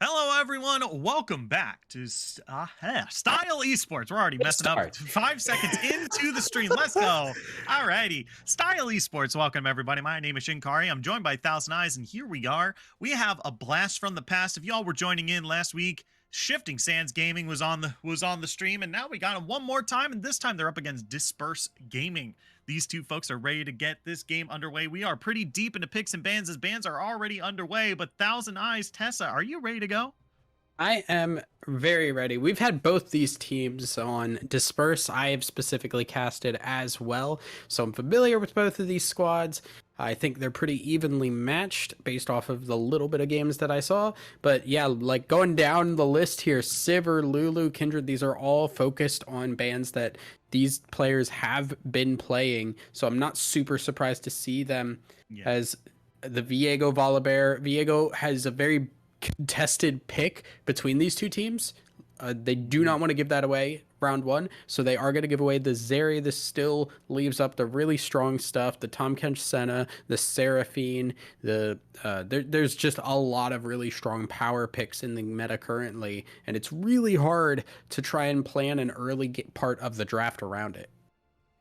Hello, everyone. Welcome back to Style Esports. We're already Good messing up start. 5 seconds into the stream. Let's go. Alrighty. Style Esports. Welcome, everybody. My name is Shinkari. I'm joined by Thousand Eyes, and here we are. We have a blast from the past. If y'all were joining in last week, Shifting Sands Gaming was on the stream, and now we got them one more time, and this time they're up against Disperse Gaming. These two folks are ready to get this game underway. We are pretty deep into picks and bans as bans are already underway, but Thousand Eyes, Tessa, are you ready to go? I am very ready. We've had both these teams on Disperse. I have specifically casted as well, so I'm familiar with both of these squads. I think they're pretty evenly matched based off of the little bit of games that I saw. But yeah, like going down the list here, Sivir, Lulu, Kindred, these are all focused on bans that these players have been playing. So I'm not super surprised to see them Yeah. as the Viego Volibear. Viego has a very contested pick between these two teams. They do not want to give that away round one, so they are going to give away the Zeri. This still leaves up the really strong stuff, the Tahm Kench Senna, the Seraphine, there's just a lot of really strong power picks in the meta currently, and it's really hard to try and plan an early part of the draft around it.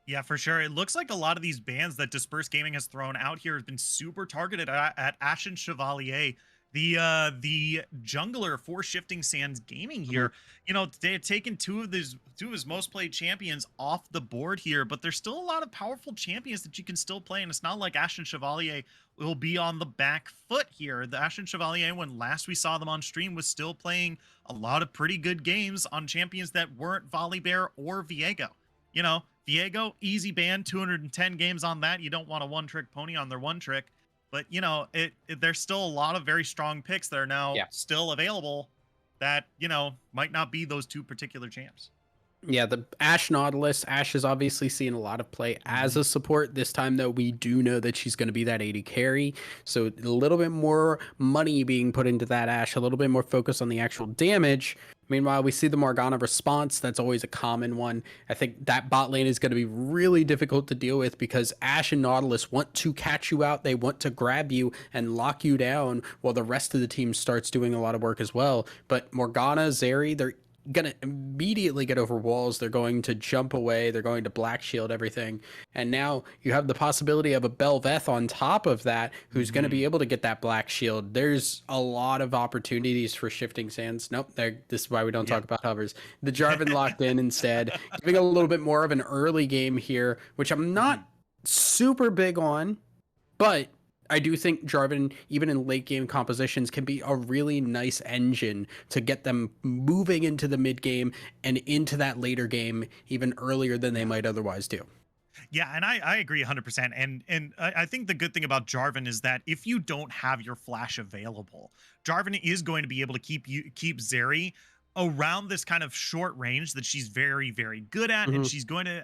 Yeah, for sure. It looks like a lot of these bans that Disperse Gaming has thrown out here have been super targeted at Ashen Chevalier, the jungler for Shifting Sands Gaming here. You know, they had taken two of his most played champions off the board here, but there's still a lot of powerful champions that you can still play, and it's not like Ashen Chevalier will be on the back foot here. The Ashen Chevalier, when last we saw them on stream, was still playing a lot of pretty good games on champions that weren't Volibear or Viego. You know, Viego, easy ban, 210 games on that. You don't want a one-trick pony on their one trick. But, you know, there's still a lot of very strong picks that are now still available that, you know, might not be those two particular champs. Yeah, the Ashe Nautilus. Ashe is obviously seeing a lot of play as a support. This time, though, we do know that she's going to be that AD carry. So a little bit more money being put into that Ashe, a little bit more focus on the actual damage. Meanwhile, we see the Morgana response. That's always a common one. I think that bot lane is going to be really difficult to deal with because Ashe and Nautilus want to catch you out. They want to grab you and lock you down while the rest of the team starts doing a lot of work as well. But Morgana, Zeri, they're gonna immediately get over walls. They're going to jump away. They're going to black shield everything. And now you have the possibility of a Bel'Veth on top of that who's going to be able to get that black shield. There's a lot of opportunities for Shifting Sands. Nope, this is why we don't talk about hovers. The Jarvan locked in instead, giving a little bit more of an early game here, which I'm not super big on, but I do think Jarvan, even in late game compositions, can be a really nice engine to get them moving into the mid game and into that later game even earlier than they might otherwise do. Yeah, and I agree 100%. And I think the good thing about Jarvan is that if you don't have your flash available, Jarvan is going to be able to keep Zeri around this kind of short range that she's very, very good at, and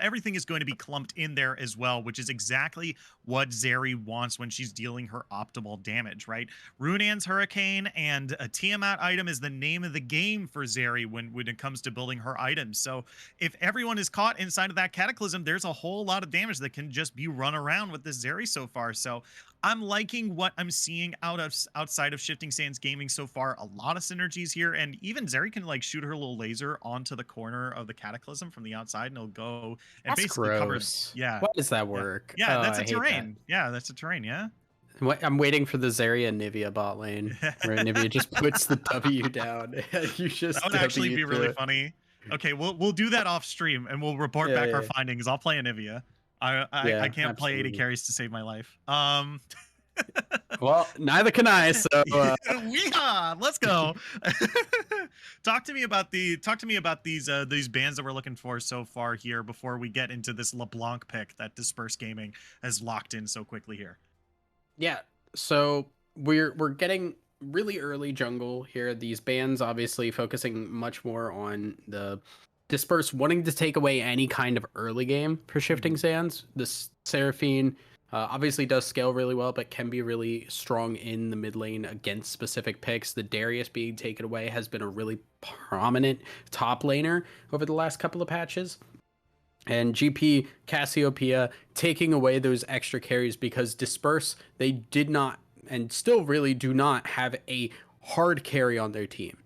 everything is going to be clumped in there as well, which is exactly what Zeri wants when she's dealing her optimal damage, right? Runan's Hurricane and a Tiamat item is the name of the game for Zeri when it comes to building her items. So if everyone is caught inside of that Cataclysm, there's a whole lot of damage that can just be run around with this Zeri so far. So I'm liking what I'm seeing outside of Shifting Sands Gaming so far. A lot of synergies here, and even Zeri can like shoot her little laser onto the corner of the Cataclysm from the outside, and it'll go and That's basically gross. Yeah. Why does that work? Yeah, Oh, that's I a hate terrain. that. Yeah, that's a terrain. Yeah. I'm waiting for the Zarya Nivea bot lane, where Nivea just puts the W down. You just That would actually W be through really it. funny. Okay, we'll do that off stream, and we'll report back our findings. I'll play Anivia. I can't play 80 absolutely. carries to save my life. Well, neither can I. So Weehaw, let's go. Talk to me about these bands that we're looking for so far here before we get into this LeBlanc pick that Disperse Gaming has locked in so quickly here. yeah, so we're getting really early jungle here. These bands obviously focusing much more on the Disperse wanting to take away any kind of early game for Shifting Sands. This Seraphine obviously does scale really well, but can be really strong in the mid lane against specific picks. The Darius being taken away has been a really prominent top laner over the last couple of patches. And GP Cassiopeia taking away those extra carries because Disperse, they did not and still really do not have a hard carry on their team.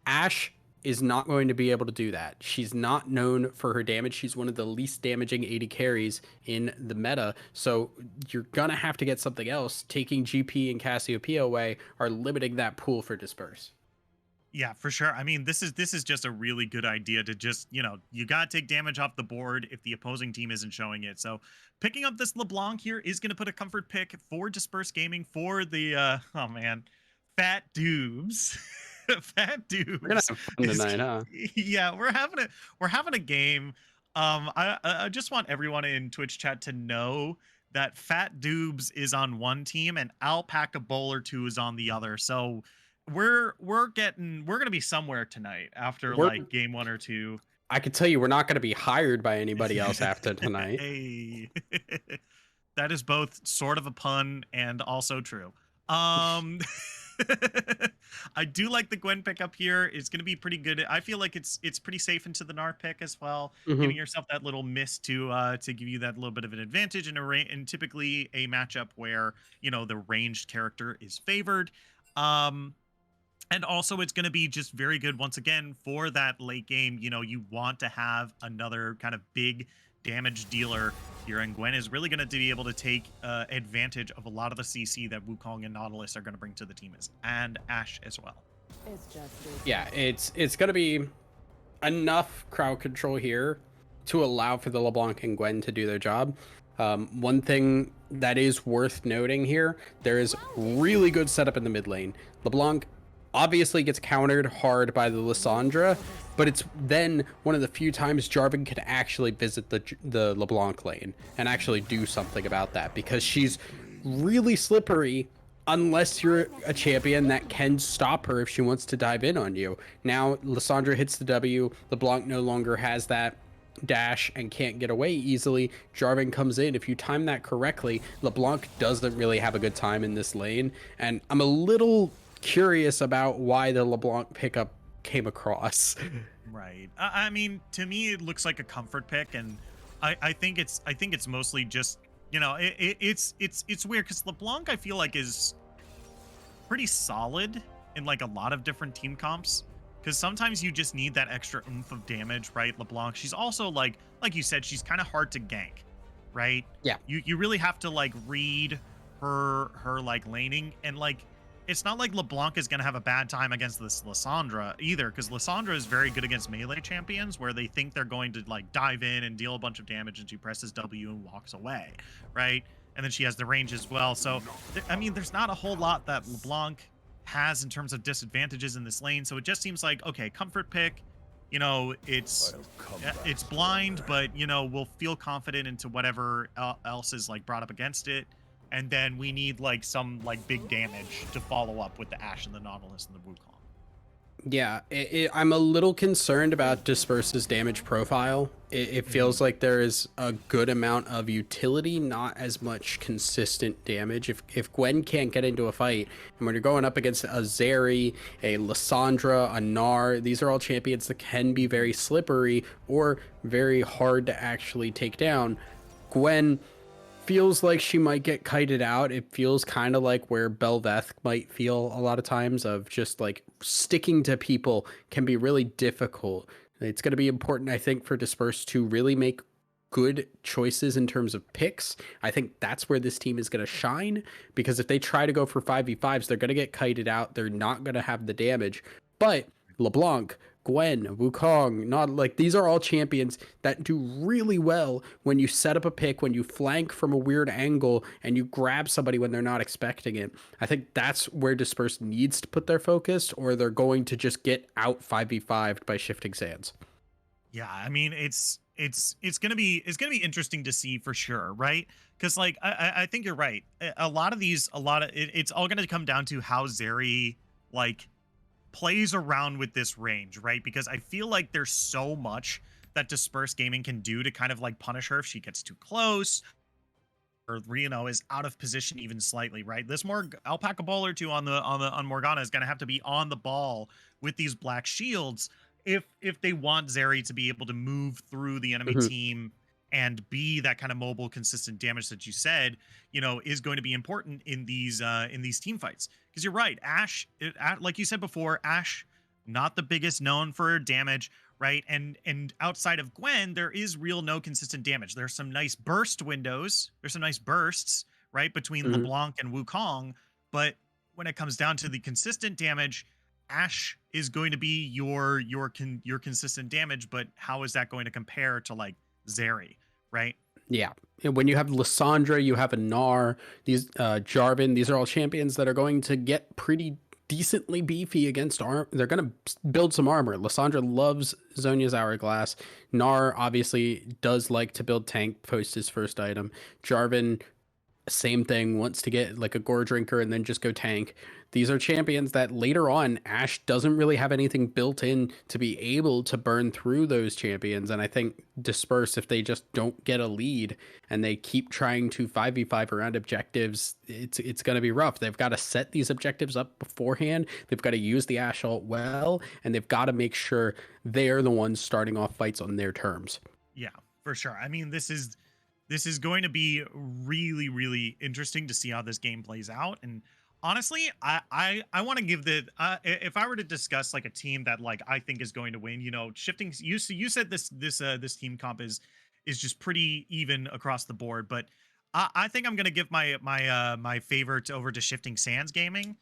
Ashe is not going to be able to do that. She's not known for her damage. She's one of the least damaging AD carries in the meta. So you're going to have to get something else. Taking GP and Cassiopeia away are limiting that pool for Disperse. Yeah, for sure. I mean, this is just a really good idea to just, you got to take damage off the board if the opposing team isn't showing it. So picking up this LeBlanc here is going to put a comfort pick for Disperse Gaming for the, oh man, Fat Dubes. Fat We're going Dubes to have fun is, tonight, huh? yeah, we're having a game. I just want everyone in Twitch chat to know that Fat Dubes is on one team and Alpaca Bowler 2 is on the other. So we're gonna be somewhere tonight after We're like game 1 or 2. I can tell you we're not going to be hired by anybody else after tonight. Hey. That is both sort of a pun and also true. Um I do like the Gwen pick up here. It's going to be pretty good. I feel like it's pretty safe into the Gnar pick as well, giving Hmm. yourself that little miss to give you that little bit of an advantage in in typically a matchup where, the ranged character is favored. Um and also, it's going to be just very good once again for that late game. You want to have another kind of big damage dealer here, and Gwen is really going to be able to take advantage of a lot of the CC that Wukong and Nautilus are going to bring to the team, and Ashe as well. Yeah, it's going to be enough crowd control here to allow for the LeBlanc and Gwen to do their job. One thing that is worth noting here, there is really good setup in the mid lane. LeBlanc obviously gets countered hard by the Lissandra, but it's then one of the few times Jarvan can actually visit the LeBlanc lane and actually do something about that, because she's really slippery unless you're a champion that can stop her if she wants to dive in on you. Now Lissandra hits the W, LeBlanc no longer has that dash and can't get away easily. Jarvan comes in. If you time that correctly, LeBlanc doesn't really have a good time in this lane, and I'm a little curious about why the LeBlanc pickup came across. Right. I mean, to me, it looks like a comfort pick, and I think it's mostly just it's weird because LeBlanc I feel like is pretty solid in like a lot of different team comps, because sometimes you just need that extra oomph of damage, right? LeBlanc, she's also like you said, she's kind of hard to gank, right? Yeah. You really have to like read her like laning, and like it's not like LeBlanc is going to have a bad time against this Lissandra either, because Lissandra is very good against melee champions where they think they're going to like dive in and deal a bunch of damage, and she presses W and walks away, right? And then she has the range as well. So, I mean, there's not a whole lot that LeBlanc has in terms of disadvantages in this lane. So it just seems like, okay, comfort pick, it's blind, but, we'll feel confident into whatever else is like brought up against it. And then we need like some like big damage to follow up with the Ashe and the Nautilus and the Wukong. Yeah, I'm a little concerned about Disperse's damage profile. It feels like there is a good amount of utility, not as much consistent damage. If Gwen can't get into a fight, and when you're going up against a Zeri, a Lissandra, a Gnar, these are all champions that can be very slippery or very hard to actually take down. Gwen feels like she might get kited out. It feels kind of like where Belveth might feel a lot of times, of just like sticking to people can be really difficult. It's going to be important, I think, for Disperse to really make good choices in terms of picks. I think that's where this team is going to shine, because if they try to go for 5v5s, they're going to get kited out. They're not going to have the damage. But LeBlanc, Gwen, Wukong, not like these are all champions that do really well when you set up a pick, when you flank from a weird angle and you grab somebody when they're not expecting it. I think that's where Disperse needs to put their focus, or they're going to just get out 5v5'd by shifting sands. Yeah, I mean it's gonna be interesting to see for sure, right? Because like I think you're right. It's all gonna come down to how Zeri like plays around with this range, right? Because I feel like there's so much that Disperse Gaming can do to kind of like punish her if she gets too close, or is out of position even slightly, right? This more Alpaca Bowler 2 on Morgana is gonna have to be on the ball with these black shields if they want Zeri to be able to move through the enemy Mhm. team and be that kind of mobile, consistent damage that you said, is going to be important in these team fights. Because you're right, like you said before, Ash not the biggest known for damage, right? And outside of Gwen, there is real no consistent damage. There's some nice burst windows. There's some nice bursts, right, between Mhm. LeBlanc and Wukong. But when it comes down to the consistent damage, Ash is going to be your consistent damage. But how is that going to compare to like Zeri, right? Yeah. And when you have Lissandra, you have a Gnar, these Jarvan, these are all champions that are going to get pretty decently beefy against arm. They're going to build some armor. Lissandra loves Zhonya's Hourglass. Gnar obviously does like to build tank post his first item. Jarvan, same thing, wants to get like a gore drinker and then just go tank. These are champions that later on Ash doesn't really have anything built in to be able to burn through those champions. And I think Disperse, if they just don't get a lead and they keep trying to 5v5 around objectives, it's going to be rough. They've got to set these objectives up beforehand. They've got to use the Ash ult well, and they've got to make sure they're the ones starting off fights on their terms. Yeah, for sure. I mean, this is going to be really, really interesting to see how this game plays out. And honestly, I want to give the if I were to discuss like a team that like I think is going to win, shifting. You said this team comp is just pretty even across the board, but I think I'm gonna give my favorite over to Shifting Sands Gaming.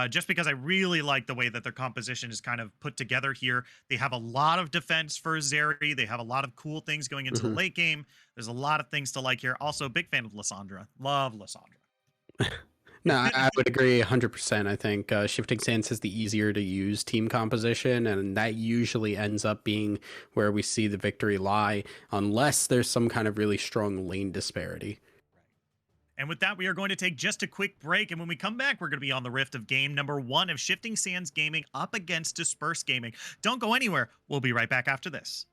Just because I really like the way that their composition is kind of put together here. They have a lot of defense for Zeri. They have a lot of cool things going into the Mhm. late game. There's a lot of things to like here. Also, big fan of Lissandra. Love Lissandra. No, I would agree 100%. I think Shifting Sands is the easier to use team composition, and that usually ends up being where we see the victory lie, unless there's some kind of really strong lane disparity. And with that, we are going to take just a quick break. And when we come back, we're going to be on the rift of game number 1 of Shifting Sands Gaming up against Disperse Gaming. Don't go anywhere. We'll be right back after this.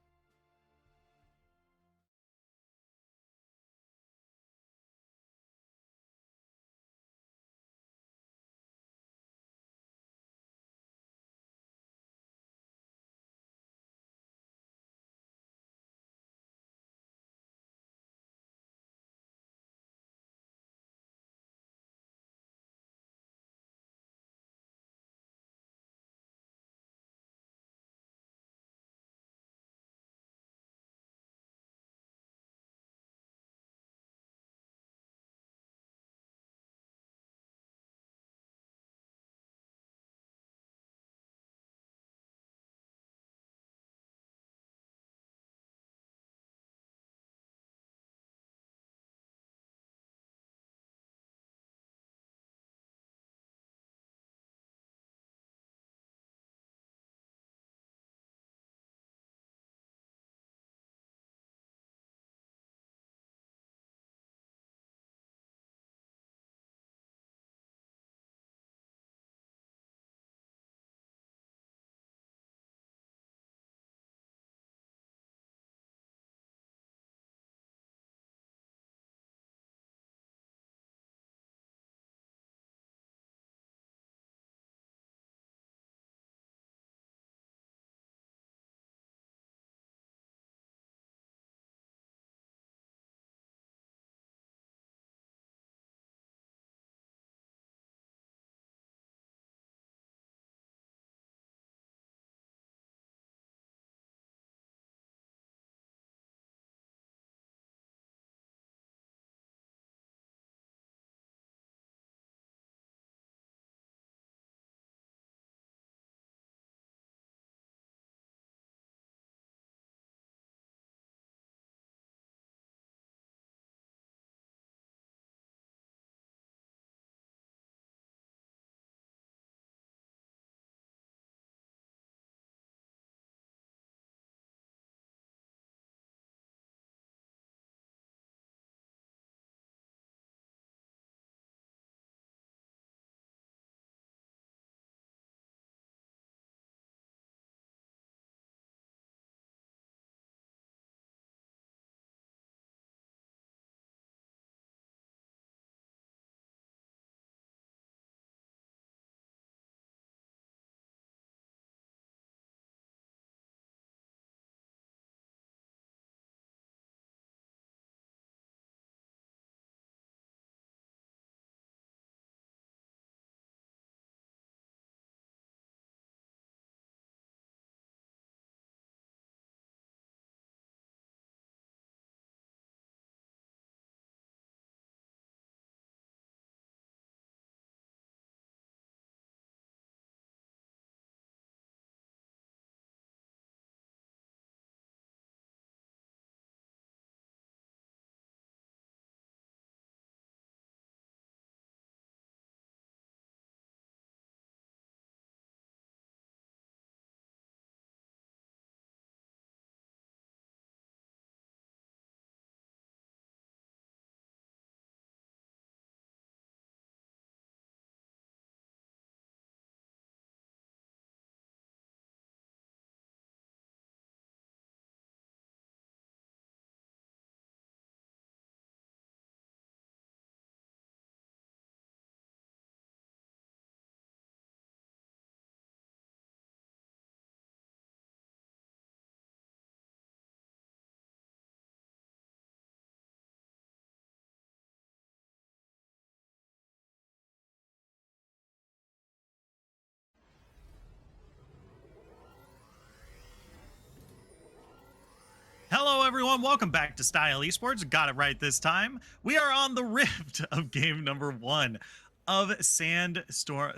everyone? Welcome back to Style Esports. Got it right this time. We are on the rift of game number 1 of Sandstorm,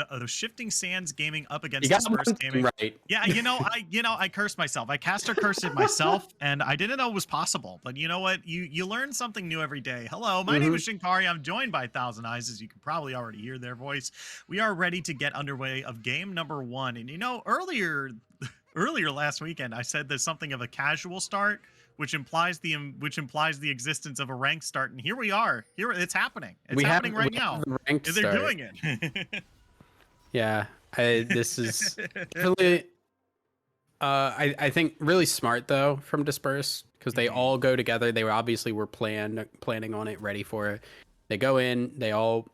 of Shifting Sands Gaming up You against got Disperse one thing Gaming. right. Yeah, I cursed myself. I caster cursed it myself, and I didn't know it was possible. But you know what? You learn something new every day. Hello, my name is Shinkari. I'm joined by Thousand Eyes, as you can probably already hear their voice. We are ready to get underway of game number 1. And earlier last weekend, I said there's something of a casual start, which implies the existence of a ranked start, and here we are. Here it's happening. It's happening right now. The ranked They're start. doing it. Yeah, this is really, I think really smart though from Disperse because they all go together. They obviously were planning on it, ready for it. They go in, they all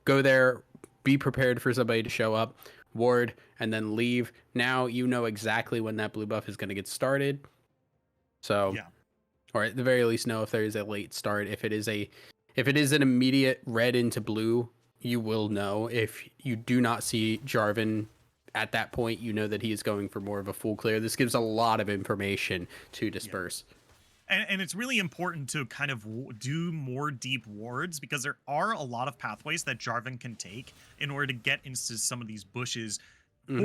go there, be prepared for somebody to show up, ward, and then leave. Now you know exactly when that blue buff is going to get started. So, Yeah. or at the very least, know if there is a late start. If it is an immediate red into blue, you will know. If you do not see Jarvan at that point, you know that he is going for more of a full clear. This gives a lot of information to Disperse. Yeah. And it's really important to kind of do more deep wards because there are a lot of pathways that Jarvan can take in order to get into some of these bushes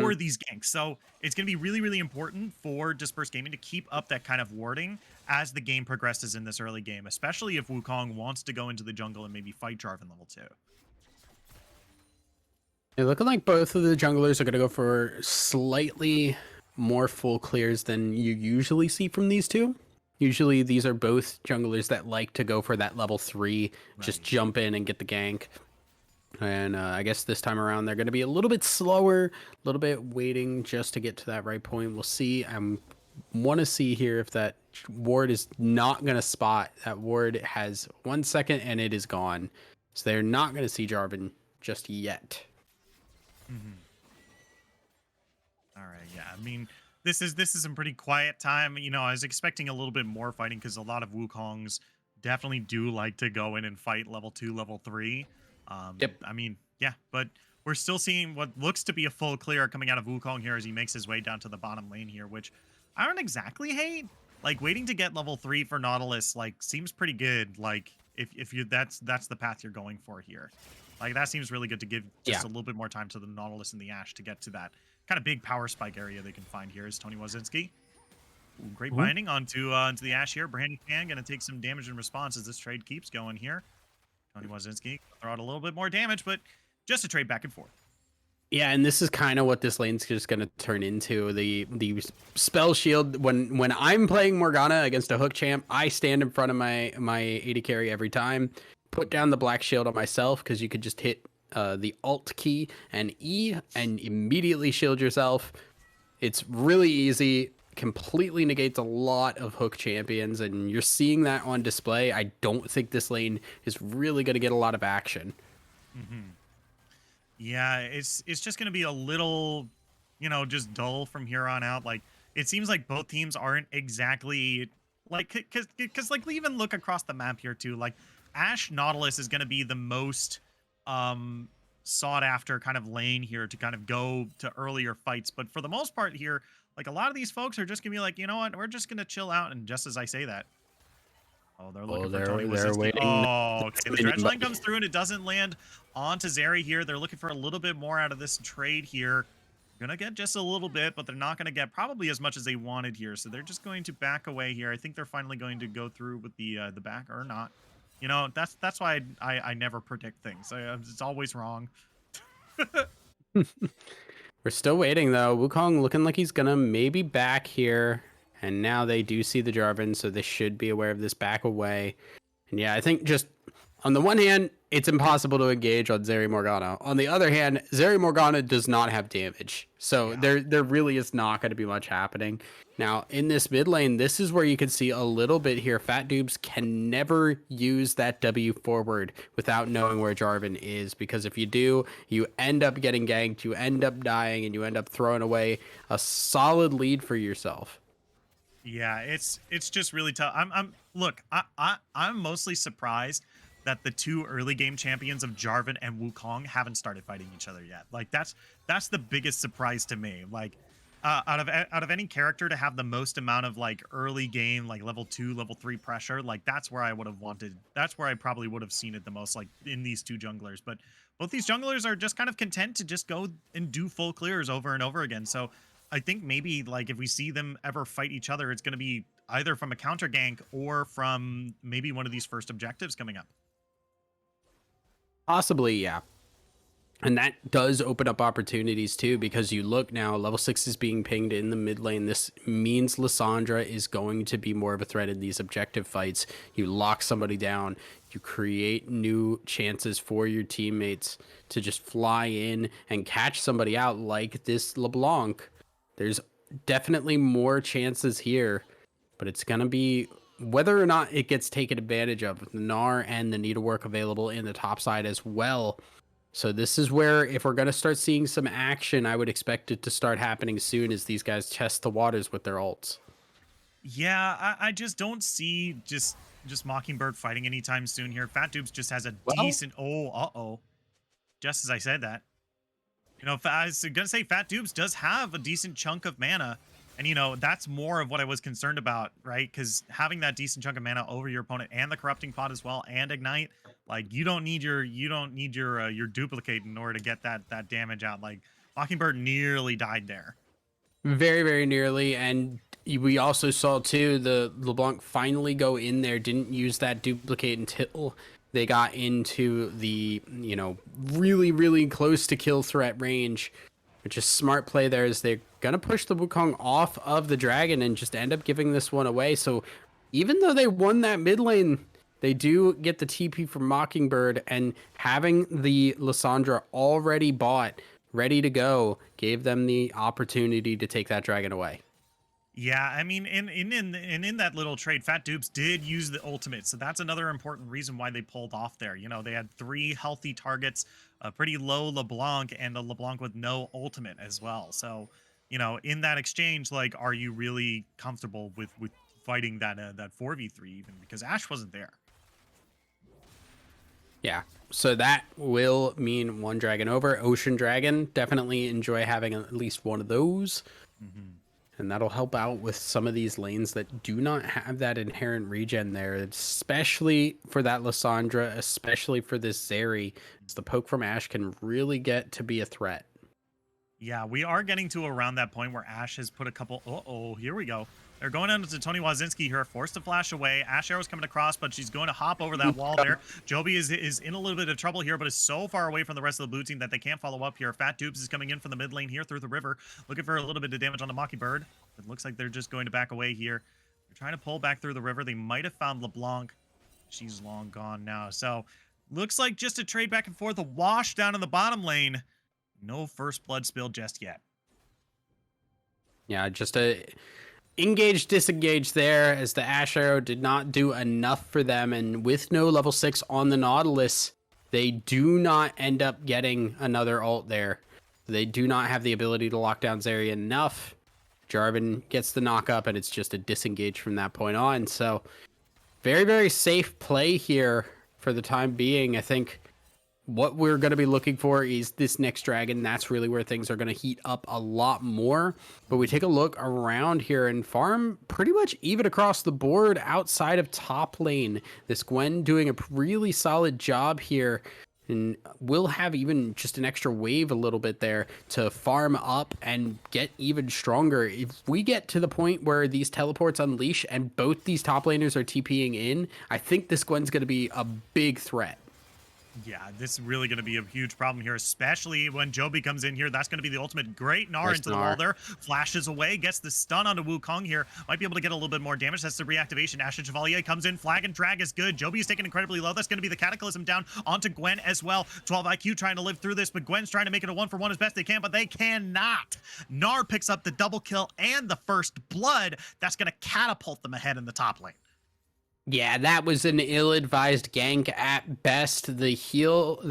for these ganks. So it's going to be really, really important for Disperse Gaming to keep up that kind of warding as the game progresses in this early game, especially if Wukong wants to go into the jungle and maybe fight Jarvan level 2. It looking like both of the junglers are going to go for slightly more full clears than you usually see from these two. Usually these are both junglers that like to go for that level 3, just jump in and get the gank. And I guess this time around they're going to be a little bit slower, a little bit waiting just to get to that right point. We'll see. I want to see here if that ward is not going to spot. That ward has 1 second and it is gone. So they're not going to see Jarvan just yet. All right, yeah. I mean, this is some pretty quiet time. You know, I was expecting a little bit more fighting because a lot of Wukongs definitely do like to go in and fight level 2, level 3. Yep. I mean, yeah, but we're still seeing what looks to be a full clear coming out of Wukong here as he makes his way down to the bottom lane here, which I don't exactly hate. Like waiting to get level 3 for Nautilus, like seems pretty good. Like if you that's the path you're going for here. Like that seems really good to give just a little bit more time to the Nautilus and the Ashe to get to that kind of big power spike area they can find here is Tony Wazinski. Ooh, great binding onto the Ashe here. Brandon Fan going to take some damage in response as this trade keeps going here. Tony Wazinski throw out a little bit more damage, but just a trade back and forth. Yeah, and this is kind of what this lane's just going to turn into. The spell shield. When I'm playing Morgana against a hook champ, I stand in front of my AD carry every time. Put down the black shield on myself because you could just hit the Alt key and E and immediately shield yourself. It's really easy. Completely negates a lot of hook champions, and you're seeing that on display. I don't think this lane is really going to get a lot of action. Yeah, it's just going to be a little, you know, just dull from here on out. Like it seems like both teams aren't exactly like because like even look across the map here too. Like Ashe Nautilus is going to be the most sought after kind of lane here to kind of go to earlier fights, but for the most part here, like a lot of these folks are just gonna be like, you know what, we're just gonna chill out. And just as I say that, oh, they're looking for Tony Wazinski. Waiting. Oh, okay, the dredge line comes through and it doesn't land onto Zeri here. They're looking for a little bit more out of this trade here. Gonna get just a little bit, but they're not gonna get probably as much as they wanted here, so they're just going to back away here. I think they're finally going to go through with the back or not. You know, that's why I never predict things. It's always wrong. We're still waiting though. Wukong looking like he's gonna maybe back here, and now they do see the Jarvan, so they should be aware of this back away. And yeah, I think just on the one hand, it's impossible to engage on Zeri Morgana. On the other hand, Zeri Morgana does not have damage, so there really is not going to be much happening. Now, in this mid lane, this is where you can see a little bit here. Fat Dubes can never use that W forward without knowing where Jarvan is, because if you do, you end up getting ganked, you end up dying, and you end up throwing away a solid lead for yourself. Yeah, it's just really tough. I'm mostly surprised that the two early game champions of Jarvan and Wukong haven't started fighting each other yet. Like that's the biggest surprise to me. Like Out of any character to have the most amount of like early game, like level 2, level 3 pressure, like that's where I would have wanted. That's where I probably would have seen it the most, like in these two junglers. But both these junglers are just kind of content to just go and do full clears over and over again. So I think maybe like if we see them ever fight each other, it's going to be either from a counter gank or from maybe one of these first objectives coming up. Possibly, yeah. And that does open up opportunities too, because you look now, level 6 is being pinged in the mid lane. This means Lissandra is going to be more of a threat in these objective fights. You lock somebody down, you create new chances for your teammates to just fly in and catch somebody out like this LeBlanc. There's definitely more chances here, but it's going to be whether or not it gets taken advantage of. The Gnar and the needlework available in the top side as well. So this is where, if we're going to start seeing some action, I would expect it to start happening soon as these guys test the waters with their ults. Yeah, I just don't see just Mockingbird fighting anytime soon here. Fat Dubes just has a Well, decent. Oh, uh-oh. Just as I said that. I was gonna say Fat Dubes does have a decent chunk of mana, and that's more of what I was concerned about, right? Because having that decent chunk of mana over your opponent and the corrupting pot as well and ignite, like you don't need your duplicate in order to get that damage out. Like Mockingbird nearly died there. very, very nearly. And we also saw, too, the LeBlanc finally go in there, didn't use that duplicate until they got into the, really, really close to kill threat range, which is smart play there as they're going to push the Wukong off of the dragon and just end up giving this one away. So even though they won that mid lane, they do get the TP from Mockingbird, and having the Lissandra already bought, ready to go, gave them the opportunity to take that dragon away. Yeah, I mean, in that little trade, Fat Dupes did use the ultimate, so that's another important reason why they pulled off there. They had 3 healthy targets, a pretty low LeBlanc, and a LeBlanc with no ultimate as well. So, in that exchange, like, are you really comfortable with fighting that 4v3 even, because Ash wasn't there? Yeah. So that will mean one dragon over. Ocean Dragon, definitely enjoy having at least one of those. Hmm. And that'll help out with some of these lanes that do not have that inherent regen there, especially for that Lissandra, especially for this Zeri. The poke from Ash can really get to be a threat. Yeah, we are getting to around that point where Ash has put a couple. Uh-oh, here we go. They're going down to Tony Wazinski here, forced to flash away. Ash Arrow's coming across, but she's going to hop over that wall there. Joby is in a little bit of trouble here, but is so far away from the rest of the blue team that they can't follow up here. Fat Dupes is coming in from the mid lane here through the river, looking for a little bit of damage on the Mockingbird. It looks like they're just going to back away here. They're trying to pull back through the river. They might have found LeBlanc. She's long gone now. So looks like just a trade back and forth, a wash down in the bottom lane. No first blood spilled just yet. Yeah, just a engage, disengage there, as the Ash Arrow did not do enough for them. And with no level 6 on the Nautilus, they do not end up getting another ult there. They do not have the ability to lock down Zeri enough. Jarvan gets the knock up, and it's just a disengage from that point on. So very, very safe play here for the time being. I think what we're going to be looking for is this next dragon. That's really where things are going to heat up a lot more. But we take a look around here, and farm pretty much even across the board outside of top lane. This Gwen doing a really solid job here, and we'll have even just an extra wave a little bit there to farm up and get even stronger. If we get to the point where these teleports unleash and both these top laners are TPing in, I think this Gwen's going to be a big threat. Yeah, this is really going to be a huge problem here, especially when Joby comes in here. That's going to be the ultimate. Great Gnar Nice into the Gnar. wall there. Flashes away, gets the stun onto Wukong here. Might be able to get a little bit more damage. That's the reactivation. Ashen Chevalier comes in. Flag and drag is good. Joby is taken incredibly low. That's going to be the Cataclysm down onto Gwen as well. 12 IQ trying to live through this, but Gwen's trying to make it a 1-for-1 as best they can, but they cannot. Gnar picks up the double kill and the first blood. That's going to catapult them ahead in the top lane. Yeah, that was an ill-advised gank at best. The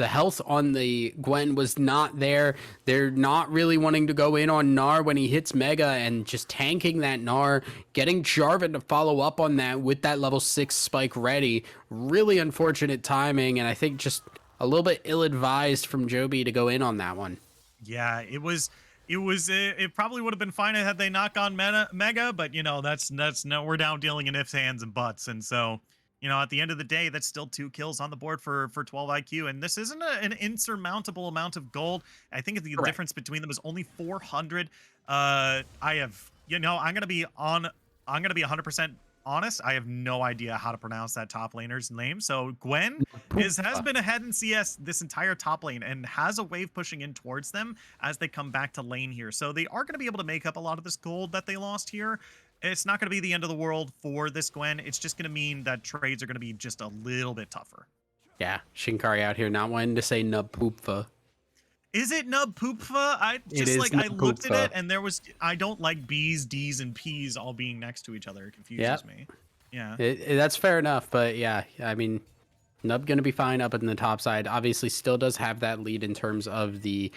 health on the Gwen was not there. They're not really wanting to go in on Gnar when he hits Mega, and just tanking that Gnar, getting Jarvan to follow up on that with that level 6 spike ready. Really unfortunate timing, and I think just a little bit ill-advised from Joby to go in on that one. Yeah, it was It probably would have been fine had they not gone mega, but you know that's no, we're now dealing in ifs, ands, and buts, and so you know at the end of the day, that's still 2 kills on the board for 12 IQ, and this isn't an insurmountable amount of gold. I think the Correct. difference between them is only 400. I have I'm gonna be 100% honest. I have no idea how to pronounce that top laner's name. So Gwen has Poofa. been ahead in CS this entire top lane and has a wave pushing in towards them as they come back to lane here. So they are going to be able to make up a lot of this gold that they lost here. It's not going to be the end of the world for this Gwen. It's just going to mean that trades are going to be just a little bit tougher. Yeah, Shinkari out here not wanting to say Nubpoopfa. Is it Nub Poopfa? I It just is like I looked at it Nubpoopfa. and there was I don't like B's, D's, and P's all being next to each other. It Yeah, confuses me. Yeah. that's fair enough. But yeah, I mean, Nub gonna be fine up in the top side. Obviously, still does have that lead in terms of the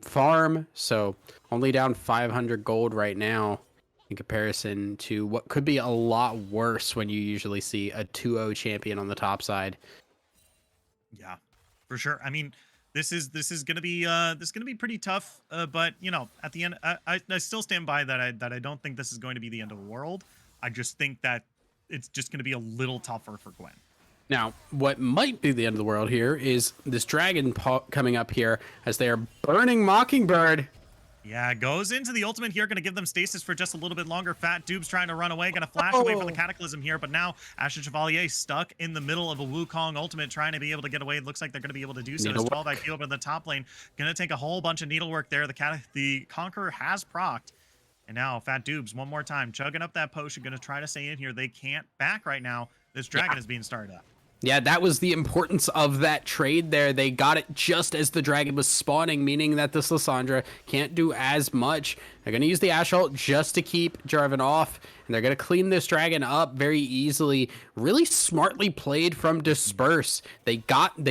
farm. So only down 500 gold right now in comparison to what could be a lot worse when you usually see a 2-0 champion on the top side. Yeah, for sure. I mean, this is gonna be pretty tough. But you know, at the end, I still stand by that I don't think this is going to be the end of the world. I just think that it's just gonna be a little tougher for Gwen. Now, what might be the end of the world here is this dragon coming up here as they are burning Mockingbird. Yeah, goes into the ultimate here, gonna give them stasis for just a little bit longer. Fat Dube's trying to run away, gonna flash away from the Oh, Cataclysm here, but now Ashen Chevalier stuck in the middle of a Wukong ultimate, trying to be able to get away. It looks like they're gonna be able to do so. As 12 needlework. IQ over in the top lane, gonna take a whole bunch of needlework there. The Conqueror has procced. And now Fat Dubes one more time, chugging up that potion, gonna try to stay in here. They can't back right now. This dragon is being started up. Yeah, that was the importance of that trade there. They got it just as the dragon was spawning, meaning that this Lissandra can't do as much. They're going to use the Ash ult just to keep Jarvan off, and they're going to clean this dragon up very easily. Really smartly played from Disperse. They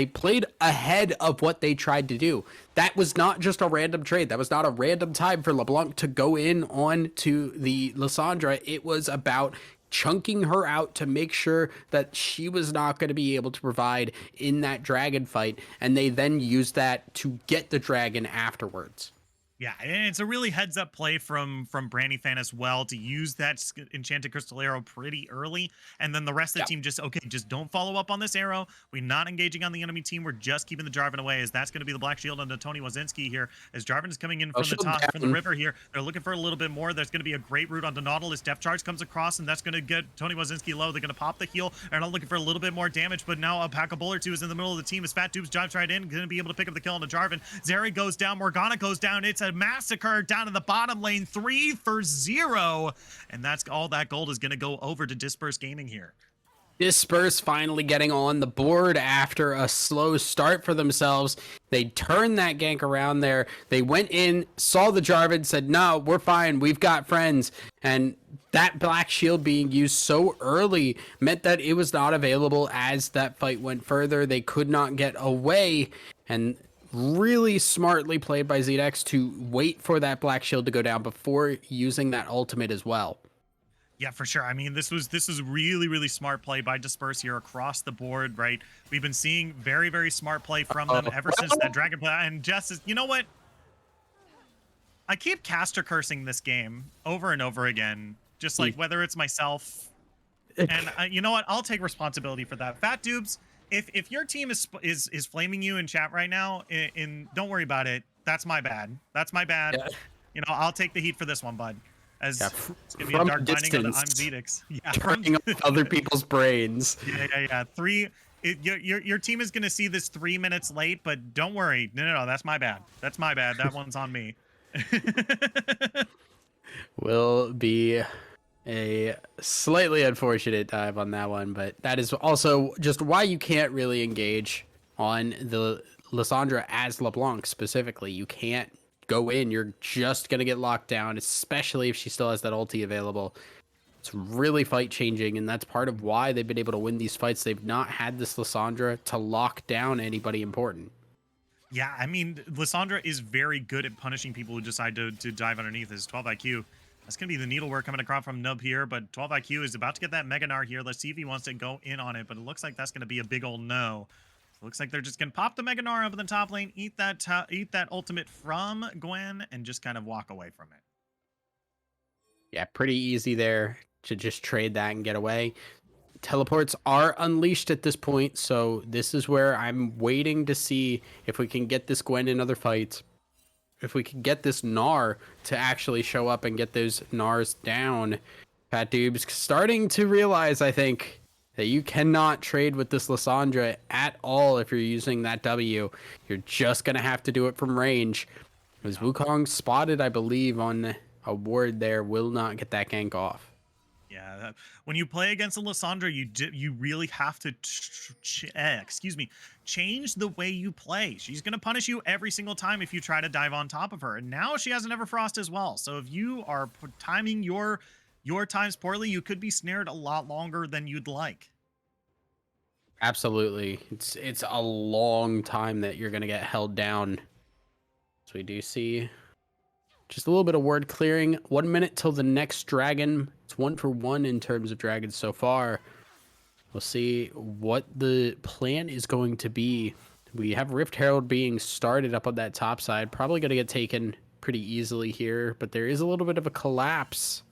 played ahead of what they tried to do. That was not just a random trade. That was not a random time for LeBlanc to go in on to the Lissandra. It was about chunking her out to make sure that she was not going to be able to provide in that dragon fight, and they then used that to get the dragon afterwards. Yeah, and it's a really heads up play from Brandy Fan as well to use that enchanted crystal arrow pretty early, and then the rest of the Yep. team just don't follow up on this arrow. We're not engaging on the enemy team. We're just keeping the Jarvan away, as that's going to be the black shield onto Tony Wazinski here. As Jarvan is coming in from the top from the river here, they're looking for a little bit more. There's going to be a great route onto Nautilus. Depth charge comes across, and that's going to get Tony Wazinski low. They're going to pop the heal. They're not looking for a little bit more damage, but now a pack of bull or two is in the middle of the team. As Fat Dubes dives right in, going to be able to pick up the kill on the Jarvan. Zeri goes down. Morgana goes down. It's a massacre down in the bottom lane, 3-0, and that's all that gold is going to go over to Disperse Gaming here. Disperse finally getting on the board after a slow start for themselves. They turned that gank around there. They went in, saw the Jarvan, said, no, we're fine. We've got friends. And that black shield being used so early meant that it was not available as that fight went further. They could not get away. And really smartly played by ZDX to wait for that black shield to go down before using that ultimate as well. Yeah, for sure. I mean, this was really smart play by Disperse here across the board, right? We've been seeing very smart play from them ever since that dragon play. And Justice, you know what? I keep caster cursing this game over and over again, just like whether it's myself. And you know what? I'll take responsibility for that. Fat Dubes, if your team is flaming you in chat right now, don't worry about it. That's my bad. That's my bad. Yeah. You know, I'll take the heat for this one, bud. As it's gonna be a From dark binding of the I'm distance, Zedix. Yeah, turning off other people's brains. yeah. Your team is gonna see this 3 minutes late, but don't worry. No. That's my bad. That's my bad. That one's on me. Will be a slightly unfortunate dive on that one, but that is also just why you can't really engage on the Lissandra as LeBlanc specifically. You can't go in. You're just going to get locked down, especially if she still has that ulti available. It's really fight changing, and that's part of why they've been able to win these fights. They've not had this Lissandra to lock down anybody important. Yeah, I mean, Lissandra is very good at punishing people who decide to dive underneath. His 12 IQ. That's going to be the needlework coming across from Nub here, but 12 IQ is about to get that Mega Gnar here. Let's see if he wants to go in on it, but it looks like that's going to be a big old no. Looks like they're just gonna pop the Mega Gnar up in the top lane, eat that ultimate from Gwen, and just kind of walk away from it. Yeah, pretty easy there to just trade that and get away. Teleports are unleashed at this point, so this is where I'm waiting to see if we can get this Gwen in other fights. If we can get this Gnar to actually show up and get those Gnars down. Fat Dube's starting to realize, I think, that you cannot trade with this Lissandra at all if you're using that W. You're just going to have to do it from range. Because Wukong spotted, I believe, on a ward there, will not get that gank off. Yeah, when you play against a Lissandra, you really have to change the way you play. She's going to punish you every single time if you try to dive on top of her. And now she has an Everfrost as well. So if you are timing your times poorly, you could be snared a lot longer than you'd like. Absolutely. It's a long time that you're going to get held down. So we do see just a little bit of word clearing. 1 minute till the next dragon. It's 1 for 1 in terms of dragons so far. We'll see what the plan is going to be. We have Rift Herald being started up on that top side. Probably going to get taken pretty easily here, but there is a little bit of a collapse.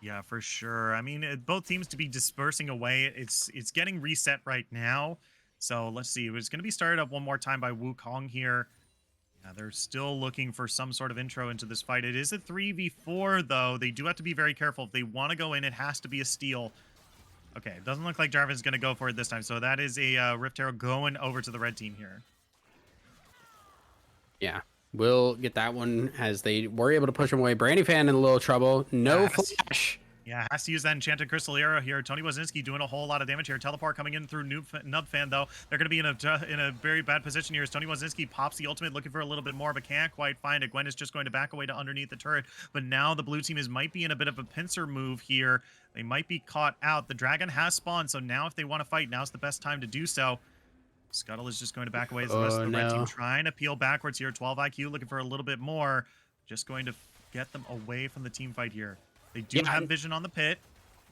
Yeah, for sure. I mean, both teams to be dispersing away. It's getting reset right now. So let's see. It's going to be started up one more time by Wukong here. Yeah, they're still looking for some sort of intro into this fight. It is a 3v4, though. They do have to be very careful. If they want to go in, it has to be a steal. Okay, it doesn't look like Jarvan's going to go for it this time. So that is a Rift Herald going over to the red team here. Yeah, we'll get that one as they were able to push him away. Brandyfan in a little trouble. No flash. Yeah, has to use that Enchanted Crystal Arrow here. Tony Wazinski doing a whole lot of damage here. Teleport coming in through Nubfan, though. They're going to be in a very bad position here as Tony Wazinski pops the ultimate, looking for a little bit more, but can't quite find it. Gwen is just going to back away to underneath the turret, but now the blue team might be in a bit of a pincer move here. They might be caught out. The dragon has spawned, so now if they want to fight, now's the best time to do so. Scuttle is just going to back away as the rest of the red team trying to peel backwards here. 12 IQ looking for a little bit more. Just going to get them away from the team fight here. They do have vision on the pit.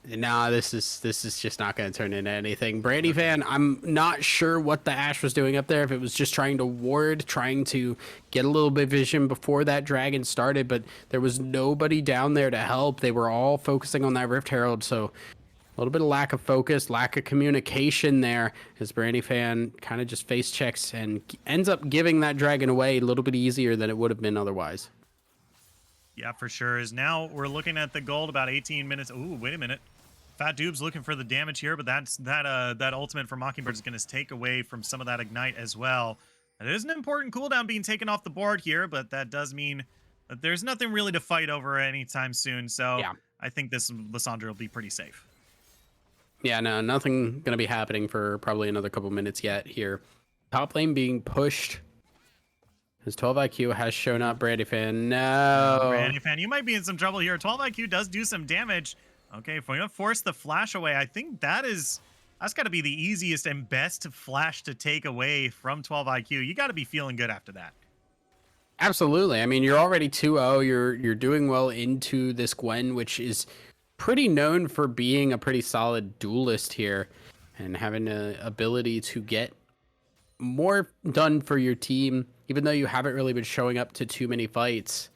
Nah, this is just not going to turn into anything. Brandyfan, I'm not sure what the Ashe was doing up there. If it was just trying to ward, trying to get a little bit of vision before that dragon started, but there was nobody down there to help. They were all focusing on that Rift Herald, so a little bit of lack of focus, lack of communication there as Brandyfan kind of just face checks and ends up giving that dragon away a little bit easier than it would have been otherwise. Yeah, for sure. Is now we're looking at the gold about 18 minutes. Ooh, wait a minute. Fat Dube's looking for the damage here, but that ultimate from Mockingbird is going to take away from some of that ignite as well. That is an important cooldown being taken off the board here, but that does mean that there's nothing really to fight over anytime soon. So yeah. I think this Lissandra will be pretty safe. Yeah, no, nothing going to be happening for probably another couple minutes yet here. Top lane being pushed. His 12 IQ has shown up. Brandyfan, no. Brandyfan, you might be in some trouble here. 12 IQ does do some damage. Okay, if we're going to force the flash away, I think that's got to be the easiest and best flash to take away from 12 IQ. You got to be feeling good after that. Absolutely. I mean, you're already 2-0. You're doing well into this Gwen, which is pretty known for being a pretty solid duelist here and having the ability to get more done for your team, even though you haven't really been showing up to too many fights.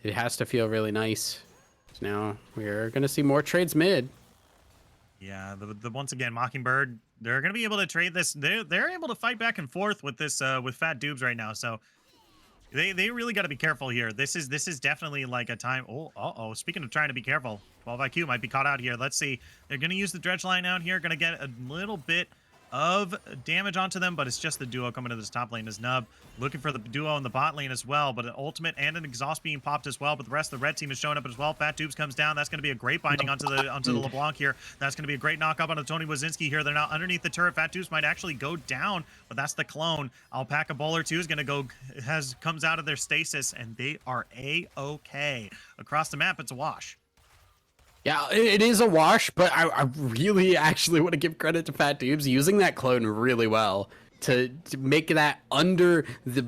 It has to feel really nice. So now we're going to see more trades mid. Yeah, the once again, Mockingbird, they're going to be able to trade this. They're able to fight back and forth with this with Fat Dubes right now. So they really got to be careful here. This is definitely like a time. Oh, speaking of trying to be careful, 12 IQ might be caught out here. Let's see. They're going to use the dredge line out here. Going to get a little bit of damage onto them, but it's just the duo coming to this top lane as Nub looking for the duo in the bot lane as well, but an ultimate and an exhaust being popped as well, but the rest of the red team is showing up as well. Fat Tubes comes down. That's going to be a great binding onto the LeBlanc here. That's going to be a great knock up onto Tony Wazinski here. They're now underneath the turret. Fat Tubes might actually go down, but that's the clone. Alpaca Bowler 2 is going to go, comes out of their stasis, and they are A-okay. Across the map, it's a wash. Yeah, it is a wash, but I really actually want to give credit to Fat Dubes using that clone really well to make that under the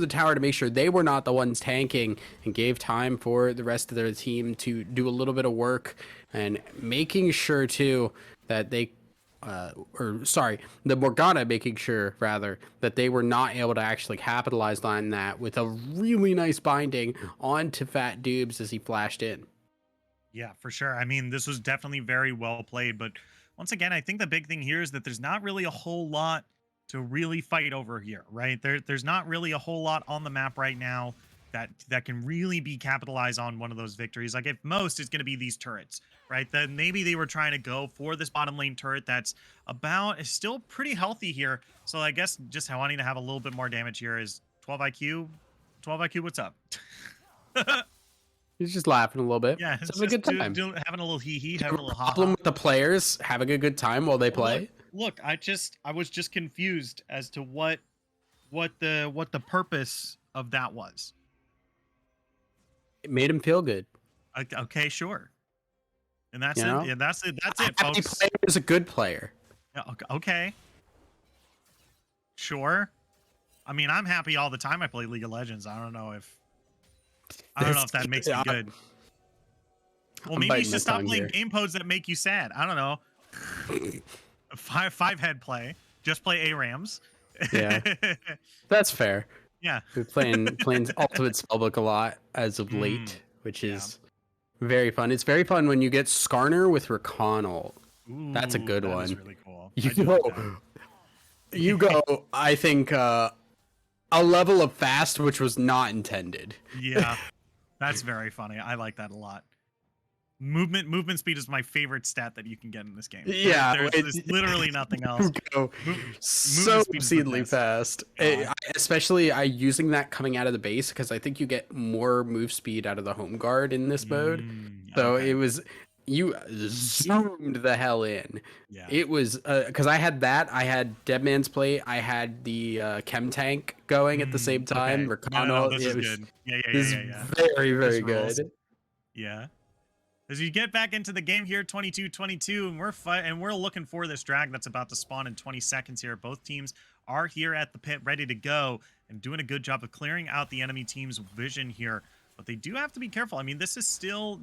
tower to make sure they were not the ones tanking and gave time for the rest of their team to do a little bit of work and making sure too that they or sorry, the Morgana making sure rather that they were not able to actually capitalize on that with a really nice binding onto Fat Dubes as he flashed in. Yeah, for sure. I mean, this was definitely very well played, but once again, I think the big thing here is that there's not really a whole lot to really fight over here, right? There's not really a whole lot on the map right now that can really be capitalized on one of those victories. Like if most is going to be these turrets, right? Then maybe they were trying to go for this bottom lane turret that's about is still pretty healthy here. So I guess just wanting to have a little bit more damage here is 12 IQ. 12 IQ, what's up? He's just laughing a little bit. Yeah, He's it's having a just good time. having a little hee hee, Is there having a a little ha problem ha. with the players having a good time while they Well, play? look, I was just confused as to what the purpose of that was. It made him feel good. Okay, sure. And that's You it. know, Yeah, that's a it, happy folks. player is a good player. Yeah, okay. Sure. I mean, I'm happy all the time I play League of Legends. I don't know This, if that makes me good. Well, I'm maybe you biting my should stop tongue playing here. game codes that make you sad. I don't know. Five head play. Just play ARAMs. Yeah, that's fair. Yeah. We're playing Ultimate Spellbook a lot as of Mm, late, which yeah. is very fun. It's very fun when you get Skarner with Recon. That's a Ooh, good that is one. really cool. You I do like that. go, you go. I think a level of fast which was not intended. Yeah, that's very funny. I like that a lot. Movement speed is my favorite stat that you can get in this game. Yeah, There's literally nothing else. you go Move, so movement speed is the obscenely best. fast. God. Especially using that coming out of the base because I think you get more move speed out of the home guard in this mode. So Okay. it was you zoomed the hell in. Yeah. It was because I had that. I had Dead Man's Plate. I had the Chem Tank going at the same time. Okay. No. Recano. This It is was good. Yeah. this is Yeah. very This very rules. good. Yeah. As you get back into the game here, 22-22, and we're looking for this drag that's about to spawn in 20 seconds here. Both teams are here at the pit, ready to go, and doing a good job of clearing out the enemy team's vision here. But they do have to be careful. I mean, this is still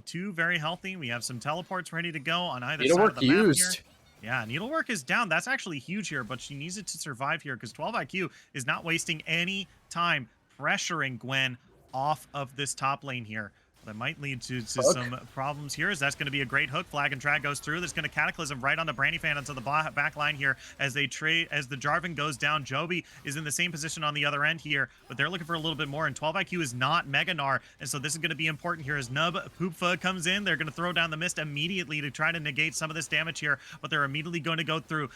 two very healthy. We have some teleports ready to go on either side of Needlework the map here. used. Yeah, needlework is down. That's actually huge here, but she needs it to survive here because 12 IQ is not wasting any time pressuring Gwen off of this top lane here. That might lead to some problems here, as that's going to be a great hook. Flag and drag goes through. There's going to Cataclysm right onto Brandy Fan onto the back line here as they trade. As the Jarvan goes down, Joby is in the same position on the other end here, but they're looking for a little bit more, and 12 IQ is not Mega Gnar, and so this is going to be important here as Nub Poopfa comes in. They're going to throw down the mist immediately to try to negate some of this damage here, but they're immediately going to go through.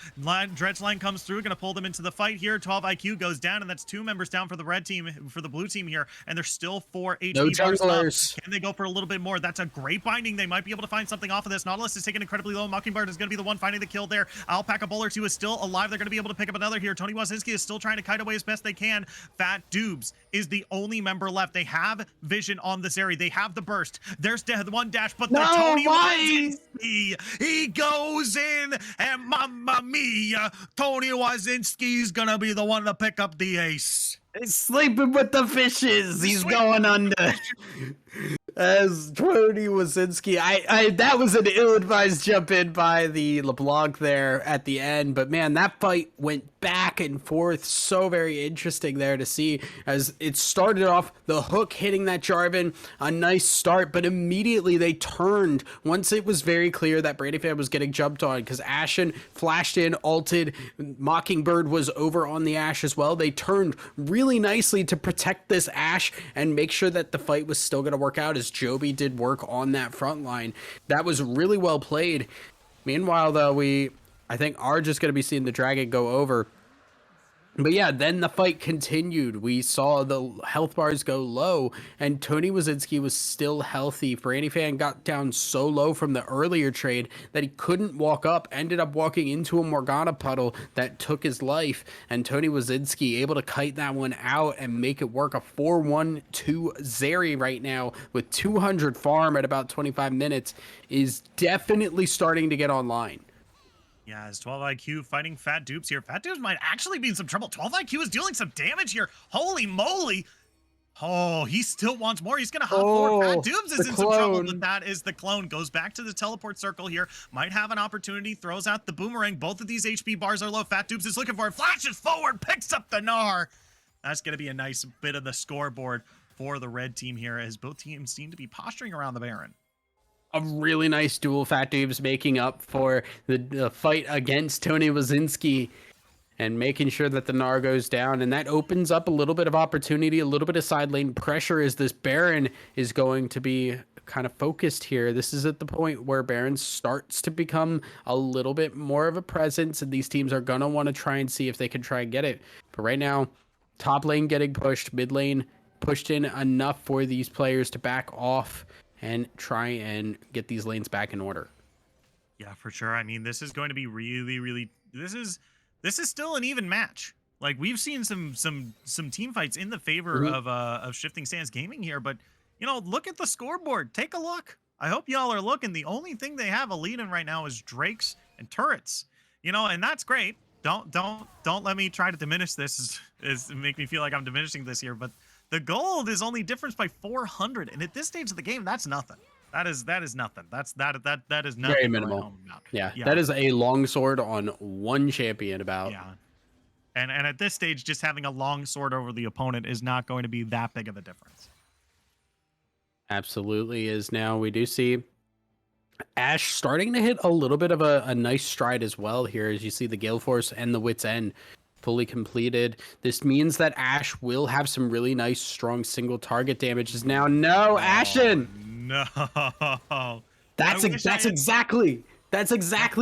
Dredge line comes through, going to pull them into the fight here. 12 IQ goes down, and that's 2 members down for the red team, for the blue team here, and there's still 4 HP No bars up. junglers. Can they go for a little bit more? That's a great binding. They might be able to find something off of this. Nautilus is taken incredibly low. Mockingbird is going to be the one finding the kill there. Alpaca Bowler 2 is still alive. They're going to be able to pick up another here. Tony Wazinski is still trying to kite away as best they can. Fat Dubes is the only member left. They have vision on this area. They have the burst. There's the one dash, but the Tony Wazinski, he goes in, and mamma mia, Tony Wazinski's going to be the one to pick up the ace. He's sleeping with the fishes. He's going under. As Tony Wazinski, I that was an ill-advised jump in by the LeBlanc there at the end, but man, that fight went back and forth. So very interesting there to see as it started off the hook hitting that Jarvan, a nice start, but immediately they turned once it was very clear that Brady Fan was getting jumped on because Ashen flashed in, ulted, Mockingbird was over on the Ashe as well. They turned really nicely to protect this Ashe and make sure that the fight was still going to work out as Joby did work on that front line. That was really well played. Meanwhile, though, I think are just going to be seeing the dragon go over. But yeah, then the fight continued. We saw the health bars go low, and Tony Wazinski was still healthy. Brandy Fan got down so low from the earlier trade that he couldn't walk up, ended up walking into a Morgana puddle that took his life, and Tony Wazinski able to kite that one out and make it work. A 4-1-2 Zeri right now with 200 farm at about 25 minutes is definitely starting to get online. Yeah, as 12 IQ fighting Fat Dupes here. Fat Dupes might actually be in some trouble. 12 IQ is dealing some damage here. Holy moly. Oh, he still wants more. He's going to hop forward. Fat Oh, Dubes the is in some trouble, but clone. that is the clone. Goes back to the teleport circle here. Might have an opportunity. Throws out the boomerang. Both of these HP bars are low. Fat Dubes is looking for it. Flashes forward. Picks up the Gnar. That's going to be a nice bit of the scoreboard for the red team here, as both teams seem to be posturing around the Baron. A really nice duel. Fat Dubes making up for the fight against Tony Wazinski and making sure that the Gnar goes down. And that opens up a little bit of opportunity, a little bit of side lane pressure as this Baron is going to be kind of focused here. This is at the point where Baron starts to become a little bit more of a presence, and these teams are going to want to try and see if they can try and get it. But right now, top lane getting pushed, mid lane pushed in enough for these players to back off and try and get these lanes back in order. Yeah, for sure. I mean, this is going to be really this is still an even match. Like, we've seen some team fights in the favor of Shifting Sands Gaming here, but you know, look at the scoreboard. Take a look. I hope y'all are looking. The only thing they have a lead in right now is Drakes and turrets. You know, and that's great. Don't let me try to diminish this is make me feel like I'm diminishing this here, but the gold is only difference by 400, and at this stage of the game, that's nothing. That is nothing. That is nothing. Very to write minimal. home about. Yeah, that is a longsword on one champion about. Yeah. And at this stage, just having a long sword over the opponent is not going to be that big of a difference. Absolutely is. Now we do see Ashe starting to hit a little bit of a nice stride as well here, as you see the Gale Force and the Wit's End fully completed. This means that Ashe will have some really nice, strong single target damages now. No, Ashen! No. That's exactly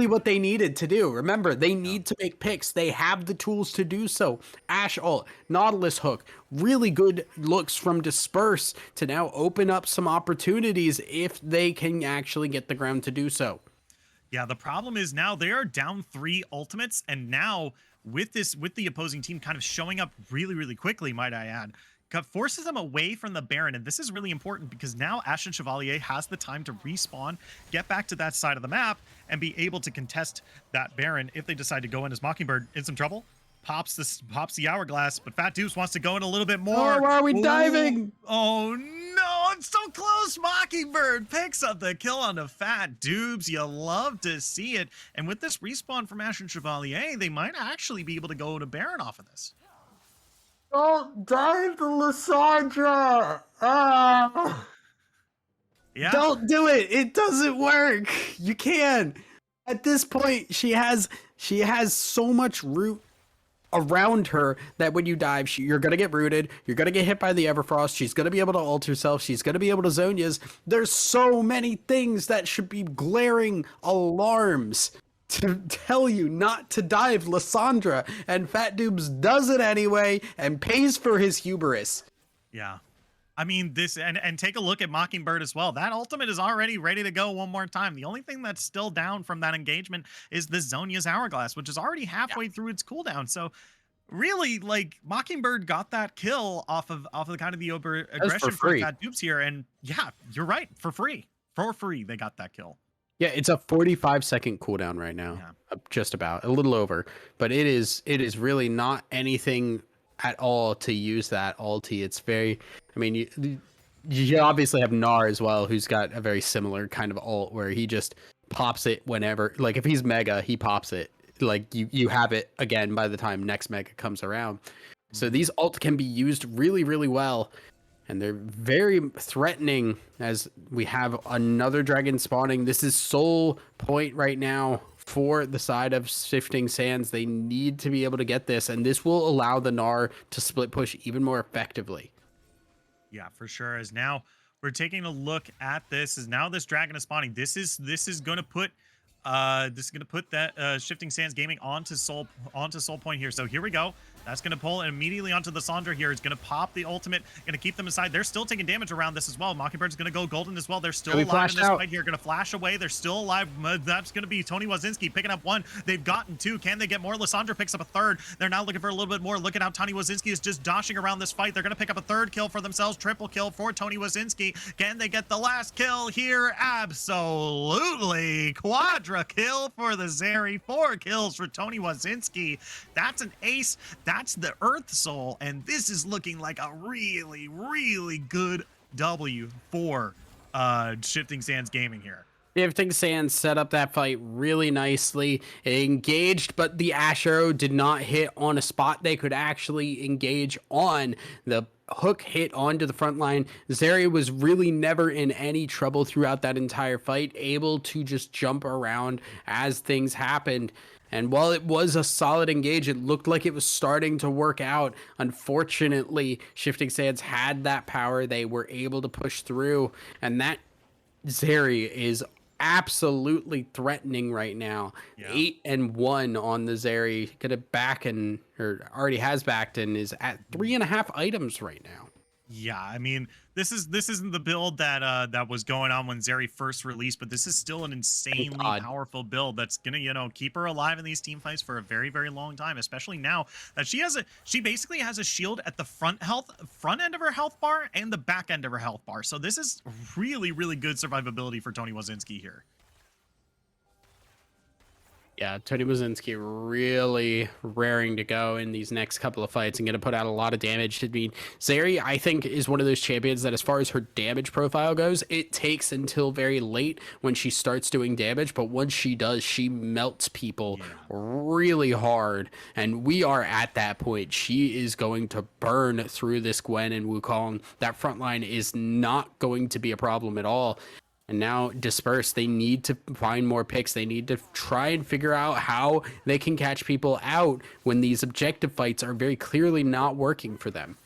what they needed to do. Remember, they need to make picks. They have the tools to do so. Ashe ult, Nautilus hook, really good looks from Disperse to now open up some opportunities if they can actually get the ground to do so. Yeah, the problem is now they are down 3 ultimates, and now with the opposing team kind of showing up really quickly, might I add, forces them away from the Baron. And this is really important because now Ashen Chevalier has the time to respawn, get back to that side of the map, and be able to contest that Baron if they decide to go in. As Mockingbird in some trouble, pops the hourglass, but Fat Deuce wants to go in a little bit more. Oh, why are we diving? Oh no, it's so close. Mockingbird picks up the kill on the Fat Dubes. You love to see it. And with this respawn from Ashen Chevalier, they might actually be able to go to Baron off of this. Don't dive the Lysandra! Yeah. Don't do it! It doesn't work! You can! At this point, she has so much root around her that when you dive, you're gonna get rooted, you're gonna get hit by the Everfrost, she's gonna be able to ult herself, she's gonna be able to Zhonya's. There's so many things that should be glaring alarms to tell you not to dive Lysandra, and Fat Dubes does it anyway and pays for his hubris. Yeah. I mean, this, and take a look at Mockingbird as well. That ultimate is already ready to go one more time. The only thing that's still down from that engagement is the Zhonya's Hourglass, which is already halfway through its cooldown. So really, like, Mockingbird got that kill off of kind of the aggression for Fat Dubes here. And yeah, you're right. For free, they got that kill. Yeah, it's a 45-second cooldown right now, just about, a little over, but it is really not anything at all to use that ulti. It's very, I mean, you obviously have Gnar as well, who's got a very similar kind of ult where he just pops it whenever, like if he's mega, he pops it. Like you have it again by the time next mega comes around. So these ult can be used really well. And they're very threatening as we have another dragon spawning. This is sole point right now for the side of Shifting Sands. They need to be able to get this, and this will allow the Gnar to split push even more effectively. Yeah, for sure. As now we're taking a look at this, as now this dragon is spawning. This is going to put that Shifting Sands Gaming onto soul point here. So here we go. That's going to pull immediately onto the Lysandra here. It's going to pop the ultimate, going to keep them aside. They're still taking damage around this as well. Mockingbird's going to go golden as well. They're still alive in this fight here. Going to flash away. They're still alive. That's going to be Tony Wazinski picking up 1. They've gotten 2. Can they get more? Lysandra picks up a 3rd. They're now looking for a little bit more. Look at how Tony Wazinski is just dashing around this fight. They're going to pick up a 3rd kill for themselves. Triple kill for Tony Wazinski. Can they get the last kill here? Absolutely. extra kill for the Zeri, 4 kills for Tony Wazinski. That's an ace. That's the Earth Soul. And this is looking like a really, really good W for Shifting Sands Gaming here. Shifting Sands set up that fight really nicely. It engaged, but the Ash Arrow did not hit on a spot they could actually engage on. The hook hit onto the front line. Zeri was really never in any trouble throughout that entire fight, able to just jump around as things happened. And while it was a solid engage, it looked like it was starting to work out. Unfortunately, Shifting Sands had that power. They were able to push through, and that Zeri is absolutely threatening right now. Yeah. 8-1 on the Zeri. Gonna back and or already has backed and is at 3.5 items right now. Yeah, I mean, this isn't the build that that was going on when Zeri first released, but this is still an insanely powerful build that's gonna, you know, keep her alive in these team fights for a very, very long time, especially now that she basically has a shield at the front end of her health bar and the back end of her health bar. So this is really, really good survivability for Tony Wazinski here. Yeah, Tony Wazinski really raring to go in these next couple of fights and going to put out a lot of damage. I mean, Zeri, I think, is one of those champions that as far as her damage profile goes, it takes until very late when she starts doing damage. But once she does, she melts people really hard. And we are at that point. She is going to burn through this Gwen and Wukong. That front line is not going to be a problem at all. And now Disperse, they need to find more picks. They need to try and figure out how they can catch people out when these objective fights are very clearly not working for them.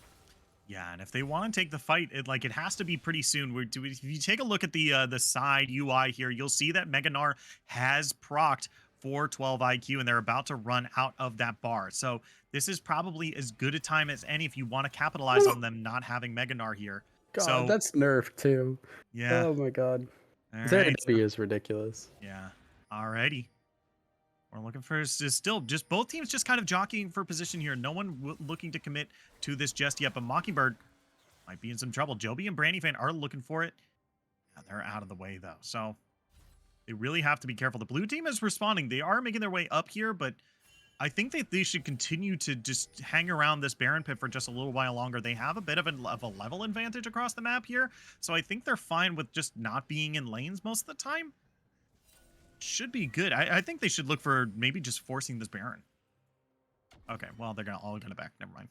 Yeah, and if they want to take the fight, it has to be pretty soon. If you take a look at the side UI here, you'll see that Meganar has procced for 12 IQ, and they're about to run out of that bar. So this is probably as good a time as any if you want to capitalize on them not having Meganar here. God, so that's nerfed too. Yeah. Oh my god. Right, is ridiculous. Yeah. Alrighty. We're looking for just both teams just kind of jockeying for position here. No one looking to commit to this just yet, but Mockingbird might be in some trouble. Joby and Brandy Fan are looking for it. Yeah, they're out of the way though, so they really have to be careful. The blue team is responding. They are making their way up here, but I think that they should continue to just hang around this Baron pit for just a little while longer. They have a bit of a level advantage across the map here, so I think they're fine with just not being in lanes most of the time. Should be good. I think they should look for maybe just forcing this Baron. Okay, well, they're all gonna back. Never mind.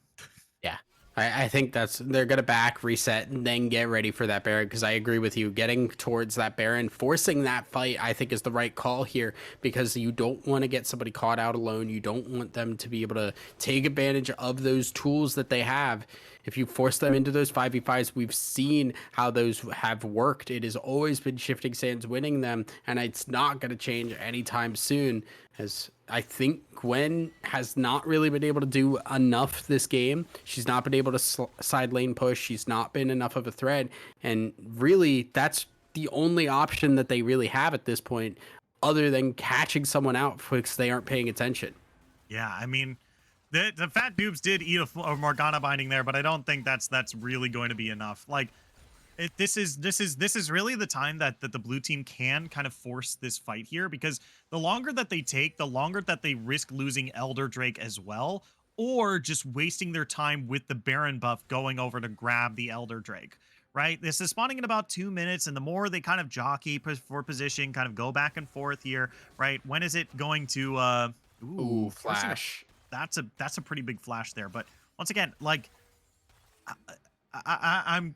Yeah. I think they're going to back, reset, and then get ready for that Baron, because I agree with you. Getting towards that Baron, forcing that fight, I think is the right call here, because you don't want to get somebody caught out alone. You don't want them to be able to take advantage of those tools that they have. If you force them into those 5v5s, we've seen how those have worked. It has always been Shifting Sands winning them, and it's not going to change anytime soon, as I think Gwen has not really been able to do enough this game. She's not been able to side lane push. She's not been enough of a threat. And really, that's the only option that they really have at this point, other than catching someone out because they aren't paying attention. Yeah, I mean, the Fat Dupes did eat a Morgana binding there, but I don't think that's really going to be enough. Like, this is really the time that the blue team can kind of force this fight here, because the longer that they take, the longer that they risk losing Elder Drake as well, or just wasting their time with the Baron buff going over to grab the Elder Drake, right? This is spawning in about 2 minutes, and the more they kind of jockey for position, kind of go back and forth here, right? When is it going to ooh, flash. That's a pretty big flash there, but once again, like I'm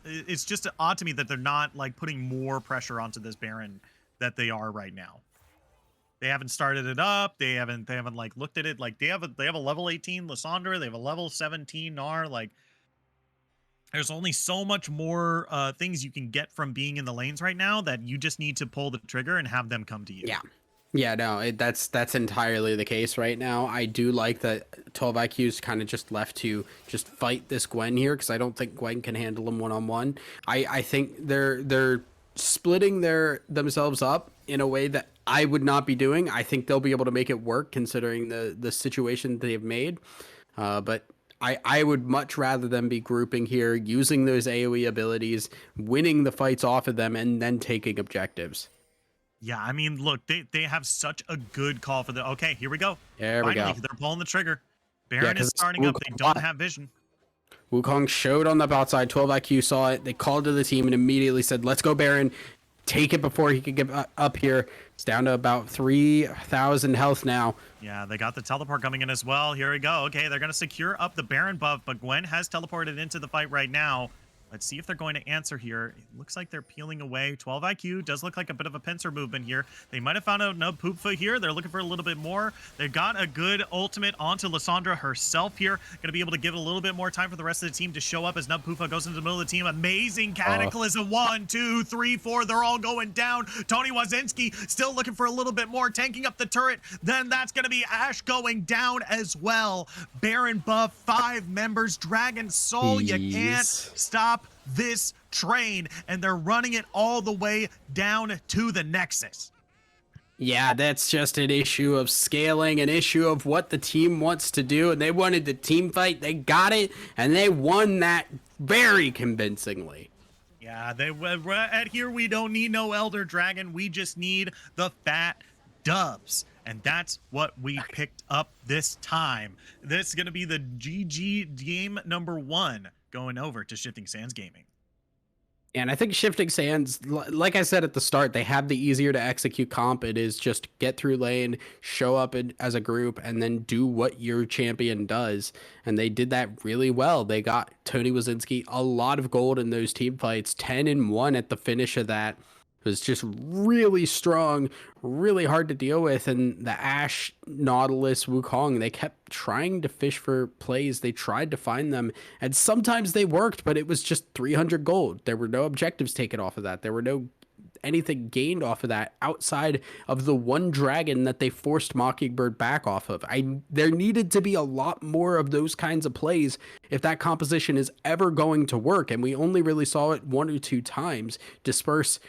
it's just odd to me that they're not like putting more pressure onto this Baron that they are right now. They haven't started it up. They haven't like looked at it. Like they have a level 18 Lysandra. They have a level 17 Gnar. Like there's only so much more things you can get from being in the lanes right now that you just need to pull the trigger and have them come to you. Yeah, no, that's entirely the case right now. I do like that 12 IQ's kind of just left to just fight this Gwen here, because I don't think Gwen can handle them one-on-one. I think they're splitting themselves up in a way that I would not be doing. I think they'll be able to make it work considering the situation they've made. But I would much rather them be grouping here, using those AoE abilities, winning the fights off of them, and then taking objectives. Yeah, I mean, look, they have such a good call for the. Okay, here we go. There we Finally, go. they're pulling the trigger. Yeah, Baron is because starting up. They don't have vision. Wukong showed on the bot side. 12 IQ saw it. They called to the team and immediately said, "Let's go, Baron. Take it before he could get up here." It's down to about 3,000 health now. Yeah, they got the teleport coming in as well. Here we go. Okay, they're going to secure up the Baron buff, but Gwen has teleported into the fight right now. Let's see if they're going to answer here. It looks like they're peeling away. 12 IQ does look like a bit of a pincer movement here. They might have found out no poop foot here. They're looking for a little bit more. They've got a good ultimate onto Lysandra herself here. Going to be able to give it a little bit more time for the rest of the team to show up as Nub Poofa goes into the middle of the team. Amazing cataclysm. 1, 2, 3, 4. They're all going down. Tony Wazinski still looking for a little bit more, tanking up the turret. Then that's going to be Ash going down as well. Baron buff, 5 members. Dragon Soul, you can't Jeez. stop this train, and they're running it all the way down to the Nexus. Yeah, that's just an issue of scaling, an issue of what the team wants to do. And they wanted the team fight. They got it, and they won that very convincingly. Yeah, at here we don't need no Elder Dragon. We just need the fat dubs. And that's what we picked up this time. This is going to be the GG game number 1 going over to Shifting Sands Gaming. And I think Shifting Sands, like I said at the start, they have the easier to execute comp. It is just get through lane, show up as a group, and then do what your champion does. And they did that really well. They got Tony Wazinski a lot of gold in those team fights, 10-1 at the finish of that. It was just really strong, really hard to deal with. And the Ashe, Nautilus, Wukong, they kept trying to fish for plays. They tried to find them. And sometimes they worked, but it was just 300 gold. There were no objectives taken off of that. There were no anything gained off of that outside of the one dragon that they forced Mockingbird back off of. There needed to be a lot more of those kinds of plays if that composition is ever going to work. And we only really saw it 1 or 2 times. Disperse,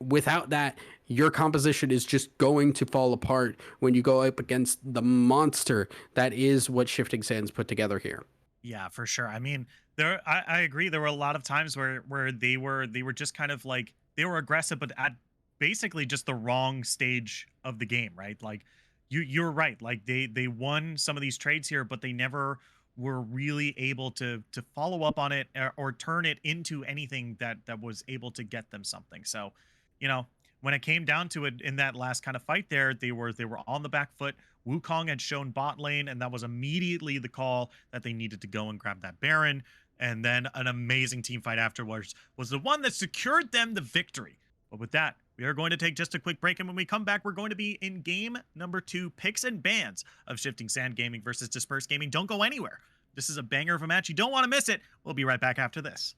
without that, your composition is just going to fall apart when you go up against the monster that is what Shifting Sands put together here. Yeah, for sure. I mean, I agree. There were a lot of times where they were just kind of like they were aggressive, but at basically just the wrong stage of the game, right? Like you're right. Like they won some of these trades here, but they never were really able to follow up on it or turn it into anything that was able to get them something. So, you know, when it came down to it in that last kind of fight there, they were on the back foot. Wukong had shown bot lane, and that was immediately the call that they needed to go and grab that Baron. And then an amazing team fight afterwards was the one that secured them the victory. But with that, we are going to take just a quick break. And when we come back, we're going to be in game number 2, picks and bans of Shifting Sand Gaming versus Disperse Gaming. Don't go anywhere. This is a banger of a match. You don't want to miss it. We'll be right back after this.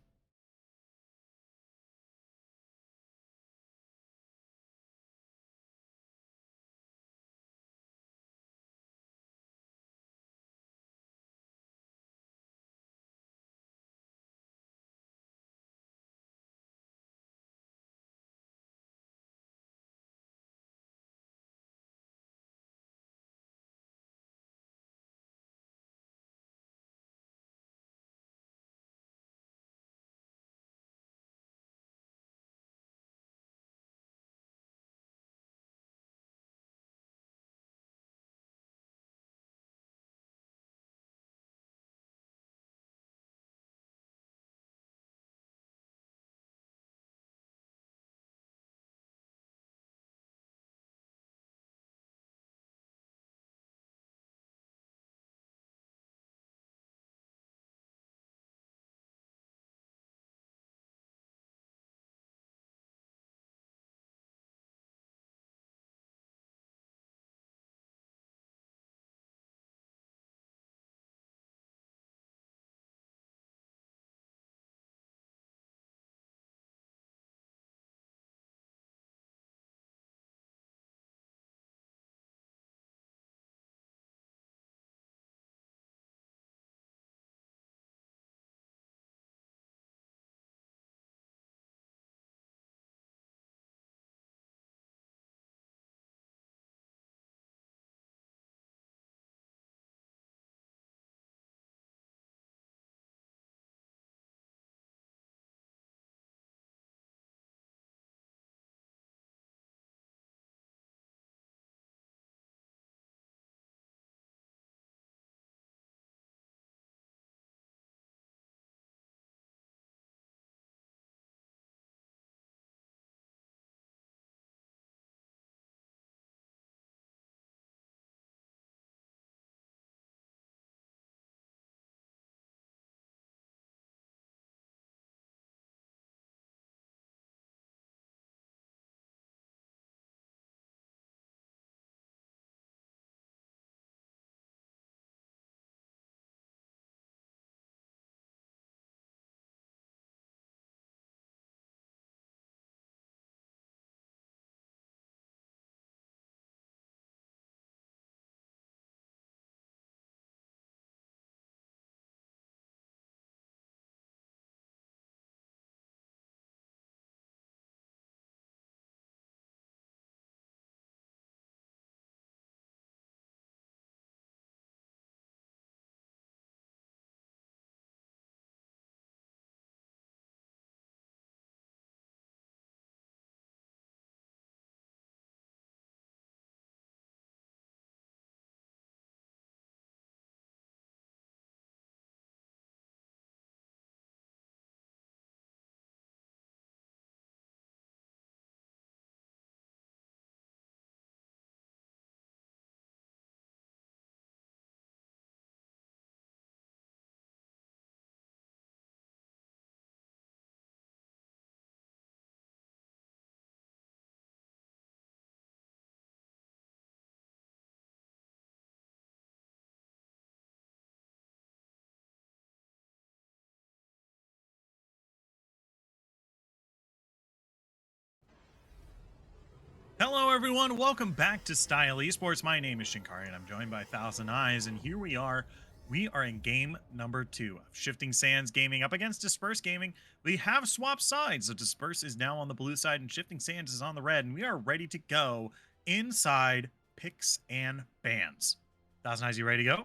Hello, everyone. Welcome back to Style Esports. My name is Shinkari, and I'm joined by Thousand Eyes. And here we are. We are in game number 2 of Shifting Sands Gaming up against Disperse Gaming. We have swapped sides, so Disperse is now on the blue side, and Shifting Sands is on the red. And we are ready to go inside picks and bans. Thousand Eyes, you ready to go?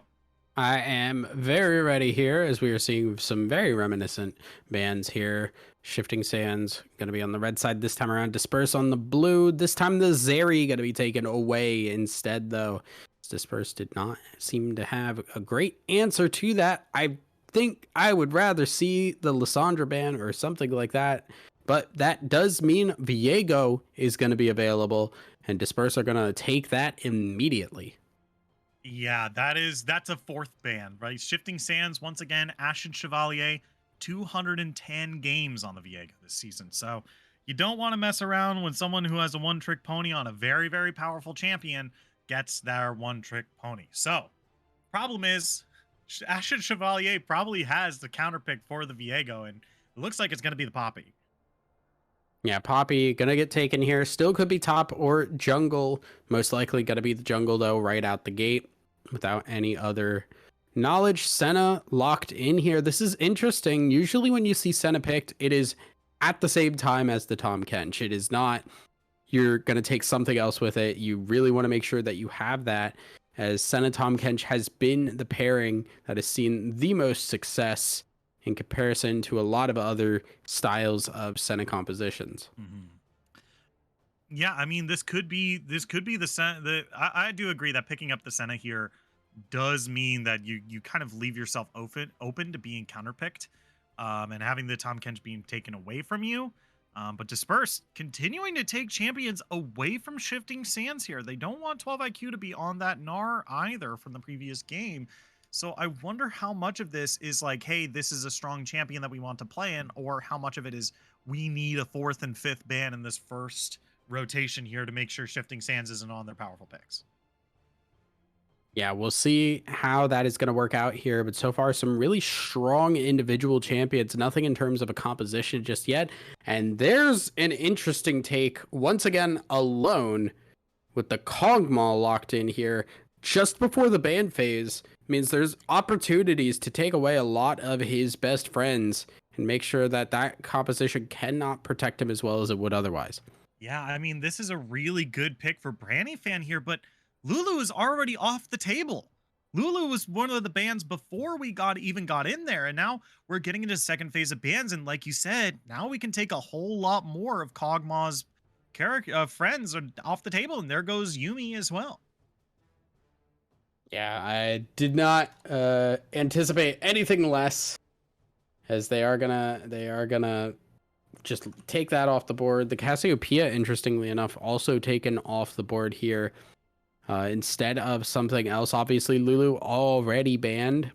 I am very ready here as we are seeing some very reminiscent bands here. Shifting Sands going to be on the red side this time around. Disperse on the blue. This time the Zeri going to be taken away instead, though. Disperse did not seem to have a great answer to that. I think I would rather see the Lissandra ban or something like that. But that does mean Viego is going to be available, and Disperse are going to take that immediately. Yeah, that's a fourth ban, right? Shifting Sands once again, Ashen Chevalier, 210 games on the Viego this season. So you don't want to mess around when someone who has a one-trick pony on a very, very powerful champion gets their one-trick pony. So problem is, Ashen Chevalier probably has the counter pick for the Viego, and it looks like it's going to be the Poppy. Yeah, Poppy gonna get taken here. Still could be top or jungle. Most likely gonna be the jungle though, right out the gate without any other knowledge. Senna locked in here. This is interesting. Usually when you see Senna picked, it is at the same time as the Tom Kench. It is not you're gonna take something else with it. You really want to make sure that you have that, as Senna Tom Kench has been the pairing that has seen the most success in comparison to a lot of other styles of Senna compositions. Mm-hmm. Yeah, I mean, this could be the Senna. I do agree that picking up the Senna here does mean that you kind of leave yourself open to being counterpicked, and having the Tom Kench being taken away from you. But Disperse continuing to take champions away from Shifting Sands here. They don't want 12 IQ to be on that Gnar either from the previous game. So I wonder how much of this is like, hey, this is a strong champion that we want to play in, or how much of it is we need a fourth and fifth ban in this first rotation here to make sure Shifting Sands isn't on their powerful picks. Yeah, we'll see how that is going to work out here. But so far, some really strong individual champions. Nothing in terms of a composition just yet. And there's an interesting take, once again, alone with the Kog'Maw locked in here just before the ban phase. Means there's opportunities to take away a lot of his best friends and make sure that that composition cannot protect him as well as it would otherwise. Yeah, I mean, this is a really good pick for Branny fan here, but Lulu is already off the table. Lulu was one of the bans before we even got in there, and now we're getting into the second phase of bans. And like you said, now we can take a whole lot more of Kog'Maw's character friends are off the table, and there goes Yumi as well. Yeah, I did not anticipate anything less, as they are gonna just take that off the board. The Cassiopeia, interestingly enough, also taken off the board here instead of something else. Obviously, Lulu already banned,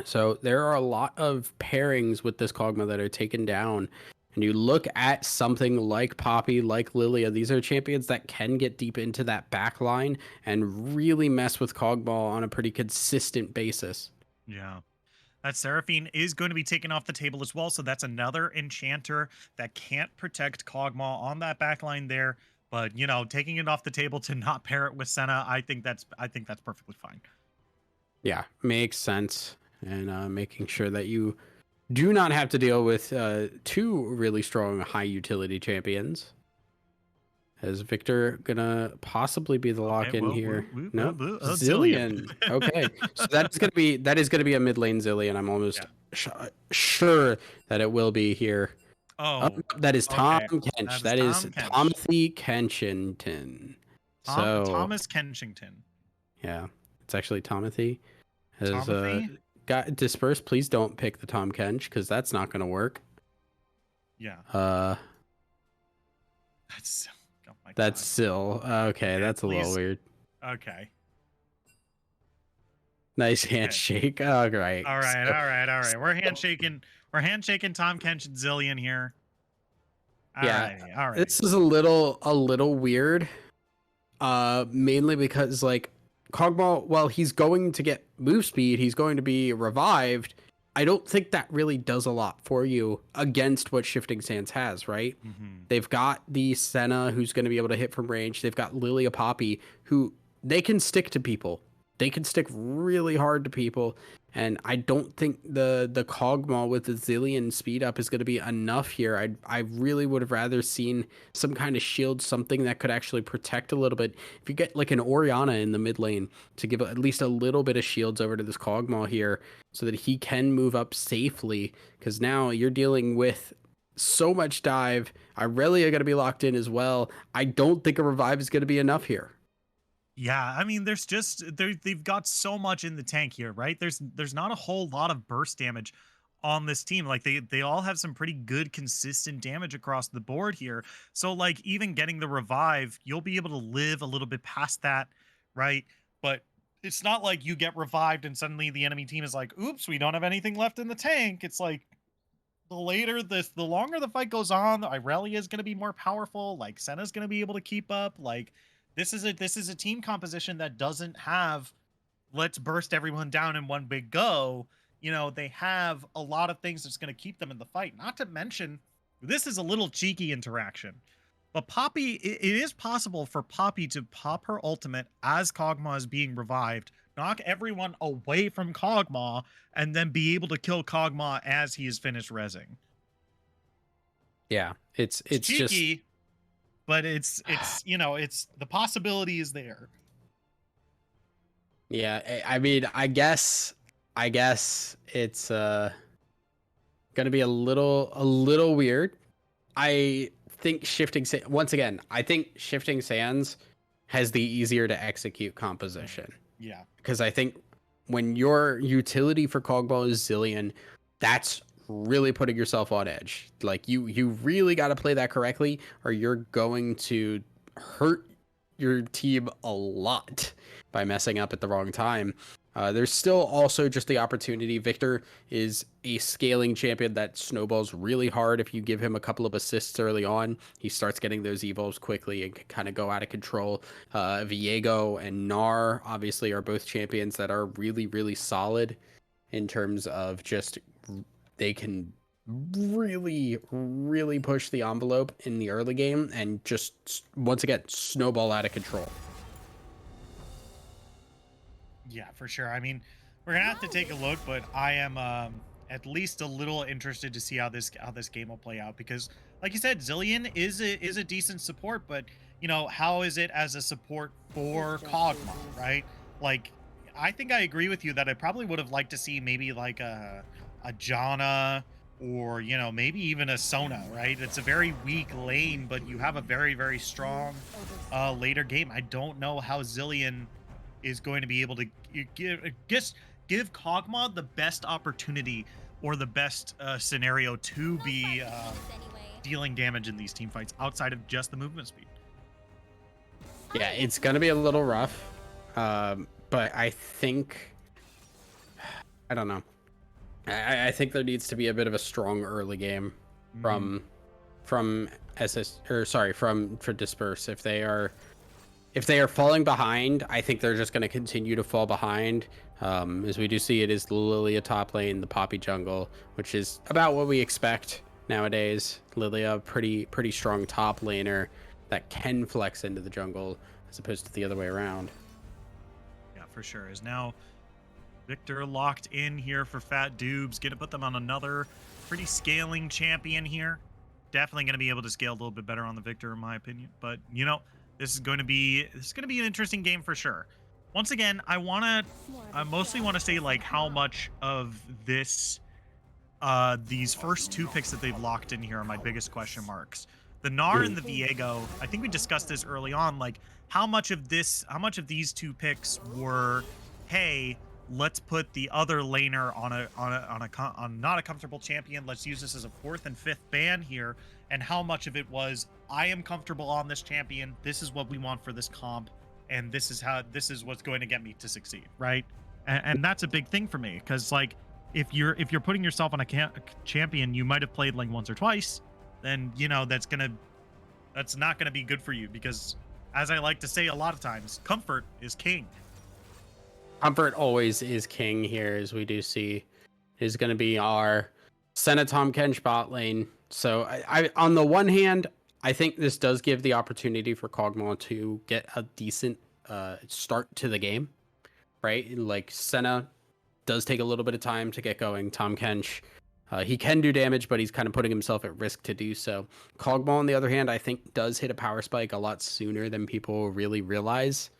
so there are a lot of pairings with this Kog'Maw that are taken down. And you look at something like Poppy, like Lilia, these are champions that can get deep into that back line and really mess with Kog'Maw on a pretty consistent basis. Yeah. That Seraphine is going to be taken off the table as well. So that's another enchanter that can't protect Kog'Maw on that backline there. But you know, taking it off the table to not pair it with Senna, I think that's perfectly fine. Yeah, makes sense. And making sure that you do not have to deal with two really strong high utility champions. Is Victor gonna possibly be the lock in here? No, Zillion. Okay, so that is gonna be a mid lane Zillion. I'm almost sure that it will be here. Oh, that is Tom okay. Kench. That is Tomothy Kenchington. Thomas Kenchington. Yeah, it's actually Tomothy. Tomothy? Got Disperse. Please don't pick the Tom Kench because that's not gonna work. Yeah. That's oh my that's God. still okay. That's a little weird. Okay. Nice handshake. Oh, great. All right. We're handshaking. We're handshaking Tom Kench and Zillion here. All right. This is a little weird. Mainly because like Kog'Maw, while he's going to get move speed, he's going to be revived. I don't think that really does a lot for you against what Shifting Sands has, right? Hmm. They've got the Senna who's going to be able to hit from range. They've got Lilia Poppy who they can stick to people. They can stick really hard to people. And I don't think the Kog'Maw with the Zillion speed up is going to be enough here. I really would have rather seen some kind of shield, something that could actually protect a little bit. If you get like an Orianna in the mid lane to give at least a little bit of shields over to this Kog'Maw here, so that he can move up safely, because now you're dealing with so much dive. Irelia going to be locked in as well. I don't think a revive is going to be enough here. Yeah, I mean, they've got so much in the tank here, right? There's not a whole lot of burst damage on this team. Like they all have some pretty good consistent damage across the board here. So like even getting the revive, you'll be able to live a little bit past that, right? But it's not like you get revived and suddenly the enemy team is like, "Oops, we don't have anything left in the tank." It's like the longer the fight goes on, Irelia is going to be more powerful. Like Senna's going to be able to keep up. Like this is a team composition that doesn't have let's burst everyone down in one big go. They have a lot of things that's going to keep them in the fight. Not to mention, this is a little cheeky interaction. But Poppy, it is possible for Poppy to pop her ultimate as Kog'Maw is being revived, knock everyone away from Kog'Maw, and then be able to kill Kog'Maw as he is finished rezzing. Yeah, It's it's just cheeky, but it's the possibility is there. yeah. I mean, I guess it's gonna be a little weird. I think once again, I think Shifting Sands has the easier to execute Mhm. composition, Yeah. because I think when your utility for Cogball is Zillion, that's really putting yourself on edge. Like you really got to play that correctly, or you're going to hurt your team a lot by messing up at the wrong time. There's still also just the opportunity. Victor is a scaling champion that snowballs really hard. If you give him a couple of assists early on, he starts getting those evos quickly and can kind of go out of control. Viego and Nar obviously are both champions that are really, really solid in terms of just they can really, really push the envelope in the early game and just once again snowball out of control. Yeah, for sure. I mean, we're gonna have to take a look, but I am at least a little interested to see how this game will play out because, like you said, Zillion is a decent support, but how is it as a support for Kog'Maw, right? Like, I think I agree with you that I probably would have liked to see maybe like a Janna or maybe even a Sona, right? It's a very weak lane, but you have a very very strong later game. I don't know how Zillion is going to be able to give Kog'Maw the best opportunity or the best scenario to be dealing damage in these team fights outside of just the movement speed. Yeah, it's gonna be a little rough, but I think I don't know. I think there needs to be a bit of a strong early game Hmm. from from SS or sorry from for Disperse. If they are falling behind, I think they're just going to continue to fall behind. As we do see, it is the Lilia top lane, the Poppy jungle, which is about what we expect nowadays. Lilia, pretty strong top laner that can flex into the jungle as opposed to the other way around. Yeah, for sure. Is now Victor locked in here for Fat Dubes. Gonna put them on another pretty scaling champion here. Definitely gonna be able to scale a little bit better on the Victor, in my opinion. But this is gonna be an interesting game for sure. Once again, I mostly want to say like how much of these first two picks that they've locked in here are my biggest question marks. The Nar and the Viego, I think we discussed this early on, like how much of these two picks were, hey, let's put the other laner on not a comfortable champion. Let's use this as a fourth and fifth ban here. And how much of it was, I am comfortable on this champion. This is what we want for this comp, and this is what's going to get me to succeed, right? And that's a big thing for me because like if you're putting yourself on a champion you might have played like once or twice, then that's not gonna be good for you because, as I like to say a lot of times, comfort is king. Comfort always is king here, as we do see is going to be our Senna Tom Kench bot lane. So I on the one hand, I think this does give the opportunity for Kog'Maw to get a decent start to the game, right? Like Senna does take a little bit of time to get going. Tom Kench, he can do damage, but he's kind of putting himself at risk to do so. Kog'Maw, on the other hand, I think does hit a power spike a lot sooner than people really realize.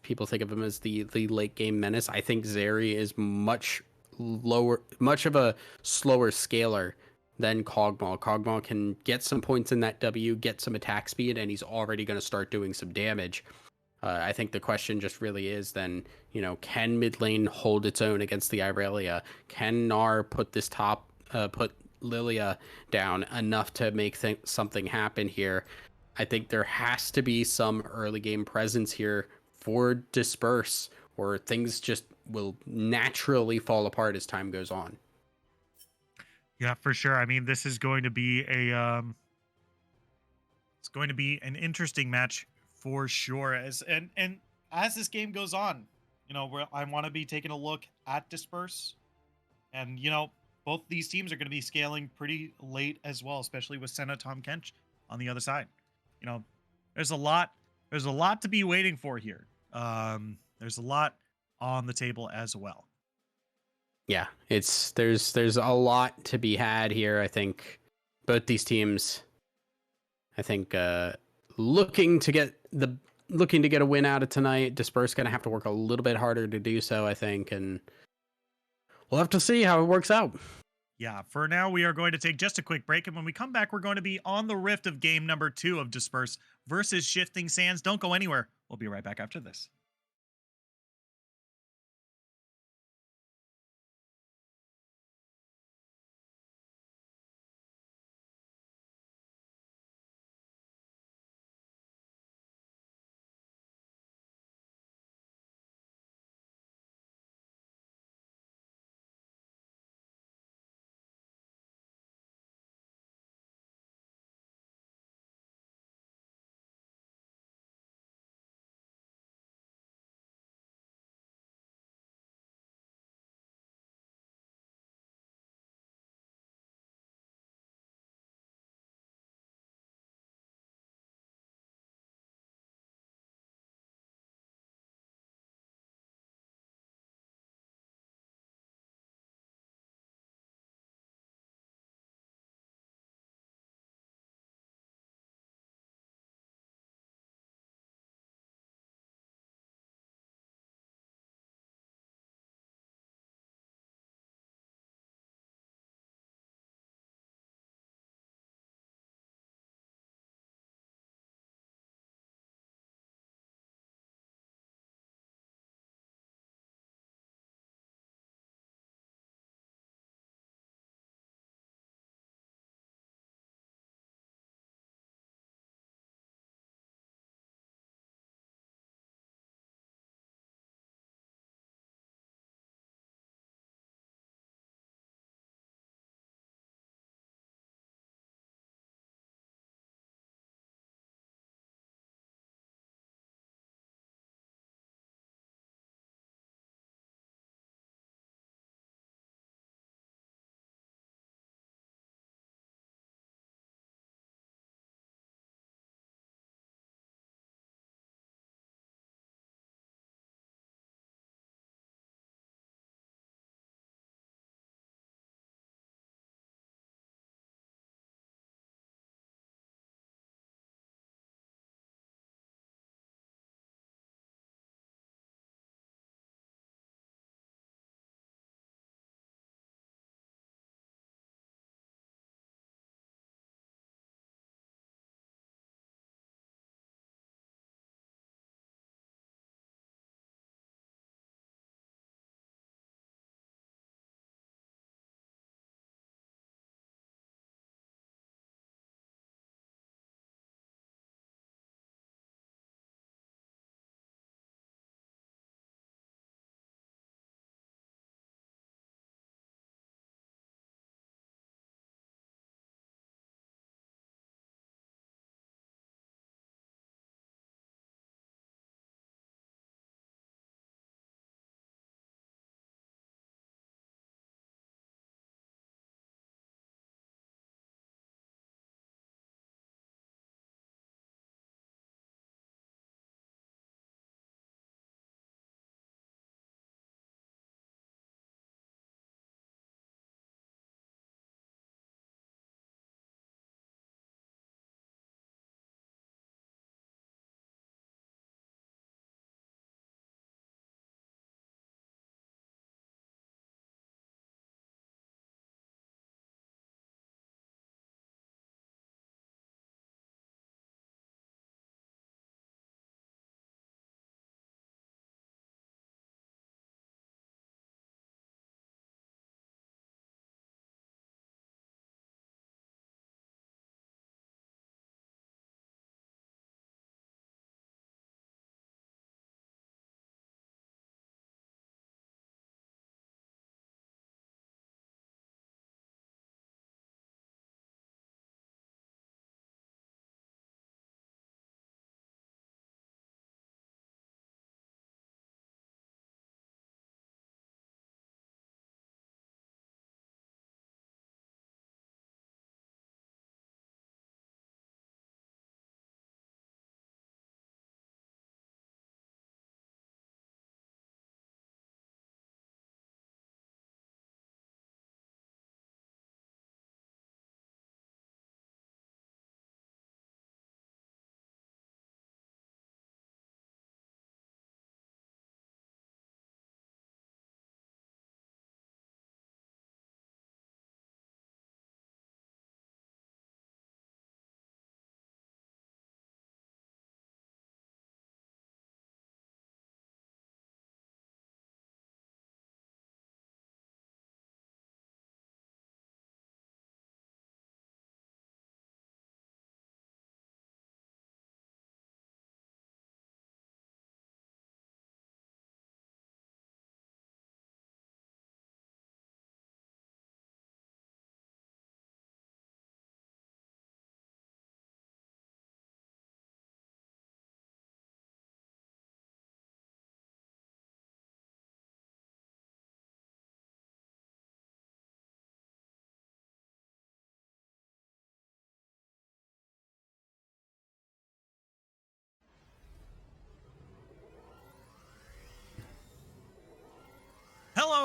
People think of him as the late game menace. I think Zeri is much of a slower scaler than Kog'Maw. Kog'Maw can get some points in that W, get some attack speed, and he's already going to start doing some damage. I think the question just really is then, can mid lane hold its own against the Irelia? Can Gnar put Lilia down enough to make something happen here? I think there has to be some early game presence here for Disperse, or things just will naturally fall apart as time goes on. Yeah, for sure. I mean, this is going to be it's going to be an interesting match for sure. And as this game goes on, I want to be taking a look at Disperse, and both these teams are going to be scaling pretty late as well, especially with Senna Tom Kench on the other side. You know, there's a lot to be waiting for here. There's a lot on the table as well. Yeah, there's a lot to be had here. I think both these teams, I think, looking to get a win out of tonight. Disperse gonna have to work a little bit harder to do so, I think, and we'll have to see how it works out. Yeah, for now, we are going to take just a quick break. And when we come back, we're going to be on the rift of game number 2 of Disperse versus Shifting Sands. Don't go anywhere. We'll be right back after this.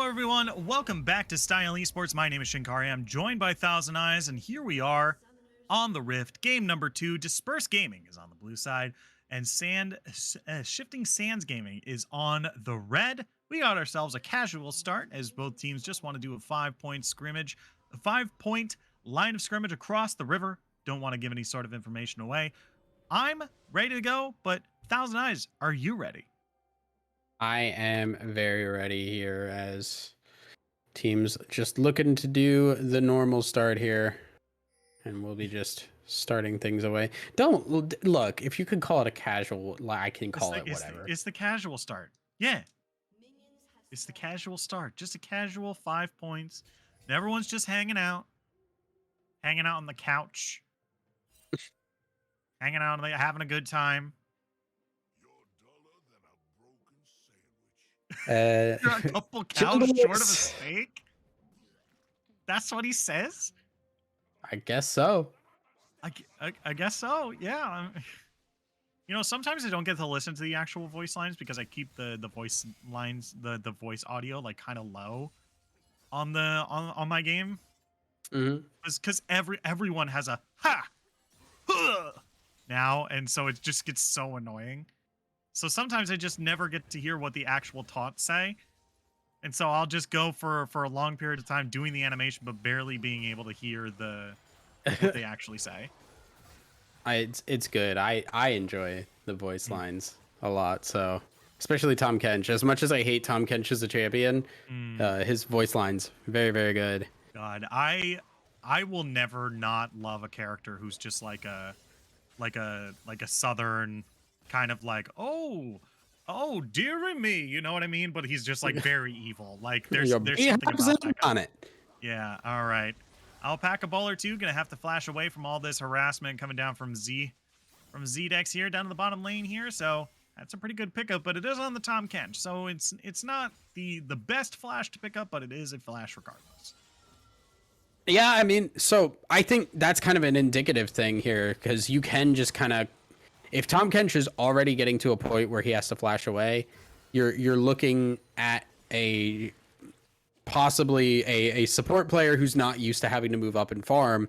Hello, everyone. Welcome back to Style Esports. My name is Shinkari. I'm joined by Thousand Eyes, and here we are on the Rift. Game number 2. Disperse Gaming is on the blue side, and Shifting Sands Gaming is on the red. We got ourselves a casual start, as both teams just want to do a 5-point scrimmage, a 5-point line of scrimmage across the river. Don't want to give any sort of information away. I'm ready to go, but Thousand Eyes, are you ready? I am very ready here as teams just looking to do the normal start here. And we'll be just starting things away. Don't look, if you could call it a casual, I can call it whatever. It's the casual start. Yeah. It's the casual start. Just a casual 5 points. And everyone's just hanging out on the couch, hanging out, having a good time. You're a couple cows short of a steak? That's what he says? I guess so. I guess so, yeah. You know, sometimes I don't get to listen to the actual voice lines because I keep the voice lines, the voice audio, like, kind of low on my game. Because everyone has a ha huh, now, and so it just gets so annoying. So sometimes I just never get to hear what the actual taunts say. And so I'll just go for a long period of time doing the animation, but barely being able to hear what they actually say. It's good. I enjoy the voice lines a lot. So especially Tom Kench. As much as I hate Tom Kench as a champion, his voice lines very, very good. God, I will never not love a character who's just like a southern kind of like, oh dearie me, you know what I mean? But he's just like very evil. Like there's something about that guy. On it. Yeah, all right. Alpaca Bowler 2 gonna have to flash away from all this harassment coming down from Z-Dex here down to the bottom lane here. So that's a pretty good pickup, but it is on the Tom Kench. So it's not the best flash to pick up, but it is a flash regardless. Yeah, I mean, so I think that's kind of an indicative thing here because you can just kind of, if Tom Kench is already getting to a point where he has to flash away, you're looking at possibly a support player who's not used to having to move up and farm.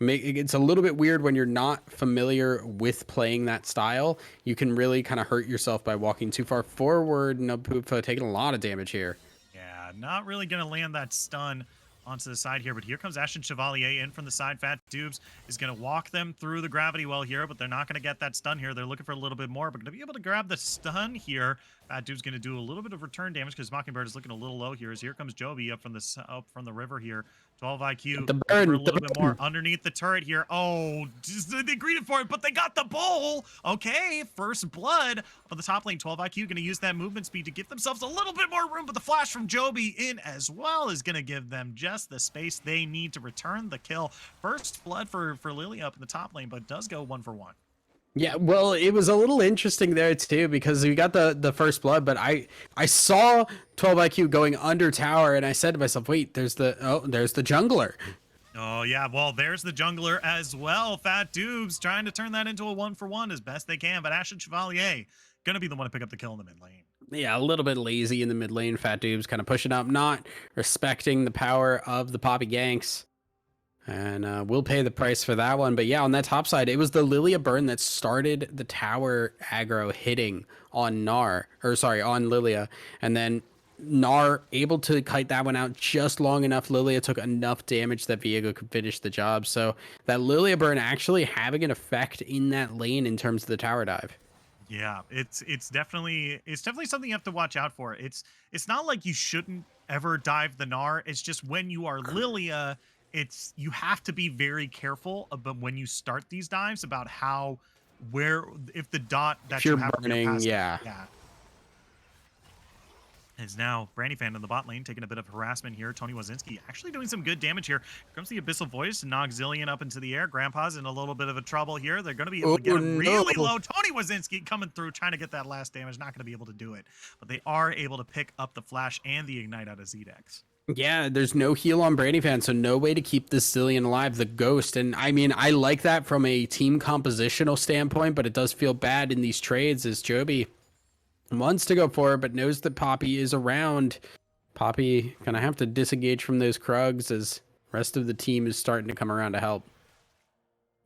It's a little bit weird when you're not familiar with playing that style. You can really kind of hurt yourself by walking too far forward. Napufa taking a lot of damage here. Yeah, not really going to land that stun onto the side here, but here comes Ashen Chevalier in from the side. Fat Dubes is going to walk them through the gravity well here, but they're not going to get that stun here. They're looking for a little bit more, but going to be able to grab the stun here. Fat Dube's going to do a little bit of return damage because Mockingbird is looking a little low here. As here comes Joby up from the river here. 12 IQ. The burn, a little bit more underneath the turret here. Oh, they greeted for it, but they got the bowl. Okay, first blood on the top lane. 12 IQ going to use that movement speed to give themselves a little bit more room, but the flash from Joby in as well is going to give them just the space they need to return the kill. First blood for Lily up in the top lane, but does go 1-for-1. Yeah, well, it was a little interesting there too because we got the first blood, but I saw 12 IQ going under tower, and I said to myself, "Wait, there's the jungler." Oh yeah, well there's the jungler as well. Fat Dubes trying to turn that into a 1-for-1 as best they can, but Ashen Chevalier gonna be the one to pick up the kill in the mid lane. Yeah, a little bit lazy in the mid lane. Fat Dubes kind of pushing up, not respecting the power of the Poppy ganks. And we'll pay the price for that one. But yeah, on that top side, it was the Lilia burn that started the tower aggro hitting on on Lilia. And then Gnar able to kite that one out just long enough. Lilia took enough damage that Viego could finish the job. So that Lilia burn actually having an effect in that lane in terms of the tower dive. Yeah, it's definitely something you have to watch out for. It's not like you shouldn't ever dive the Gnar. It's just when you are Lilia, you have to be very careful about when you start these dives about if the dot that if you're you have burning, yeah. Is now Brandy Fan in the bot lane taking a bit of harassment here. Tony Wazinski actually doing some good damage here. Here comes the Abyssal Voice and Noxillion up into the air. Grandpa's in a little bit of a trouble here. They're going to be able to get him really low. Tony Wazinski coming through, trying to get that last damage. Not going to be able to do it. But they are able to pick up the flash and the ignite out of Z-Dex. Yeah, there's no heal on Brandy Fan, so no way to keep this Zillion alive, the ghost. And I mean, I like that from a team compositional standpoint, but it does feel bad in these trades as Joby wants to go for it, but knows that Poppy is around. Poppy gonna have to disengage from those Krugs as rest of the team is starting to come around to help.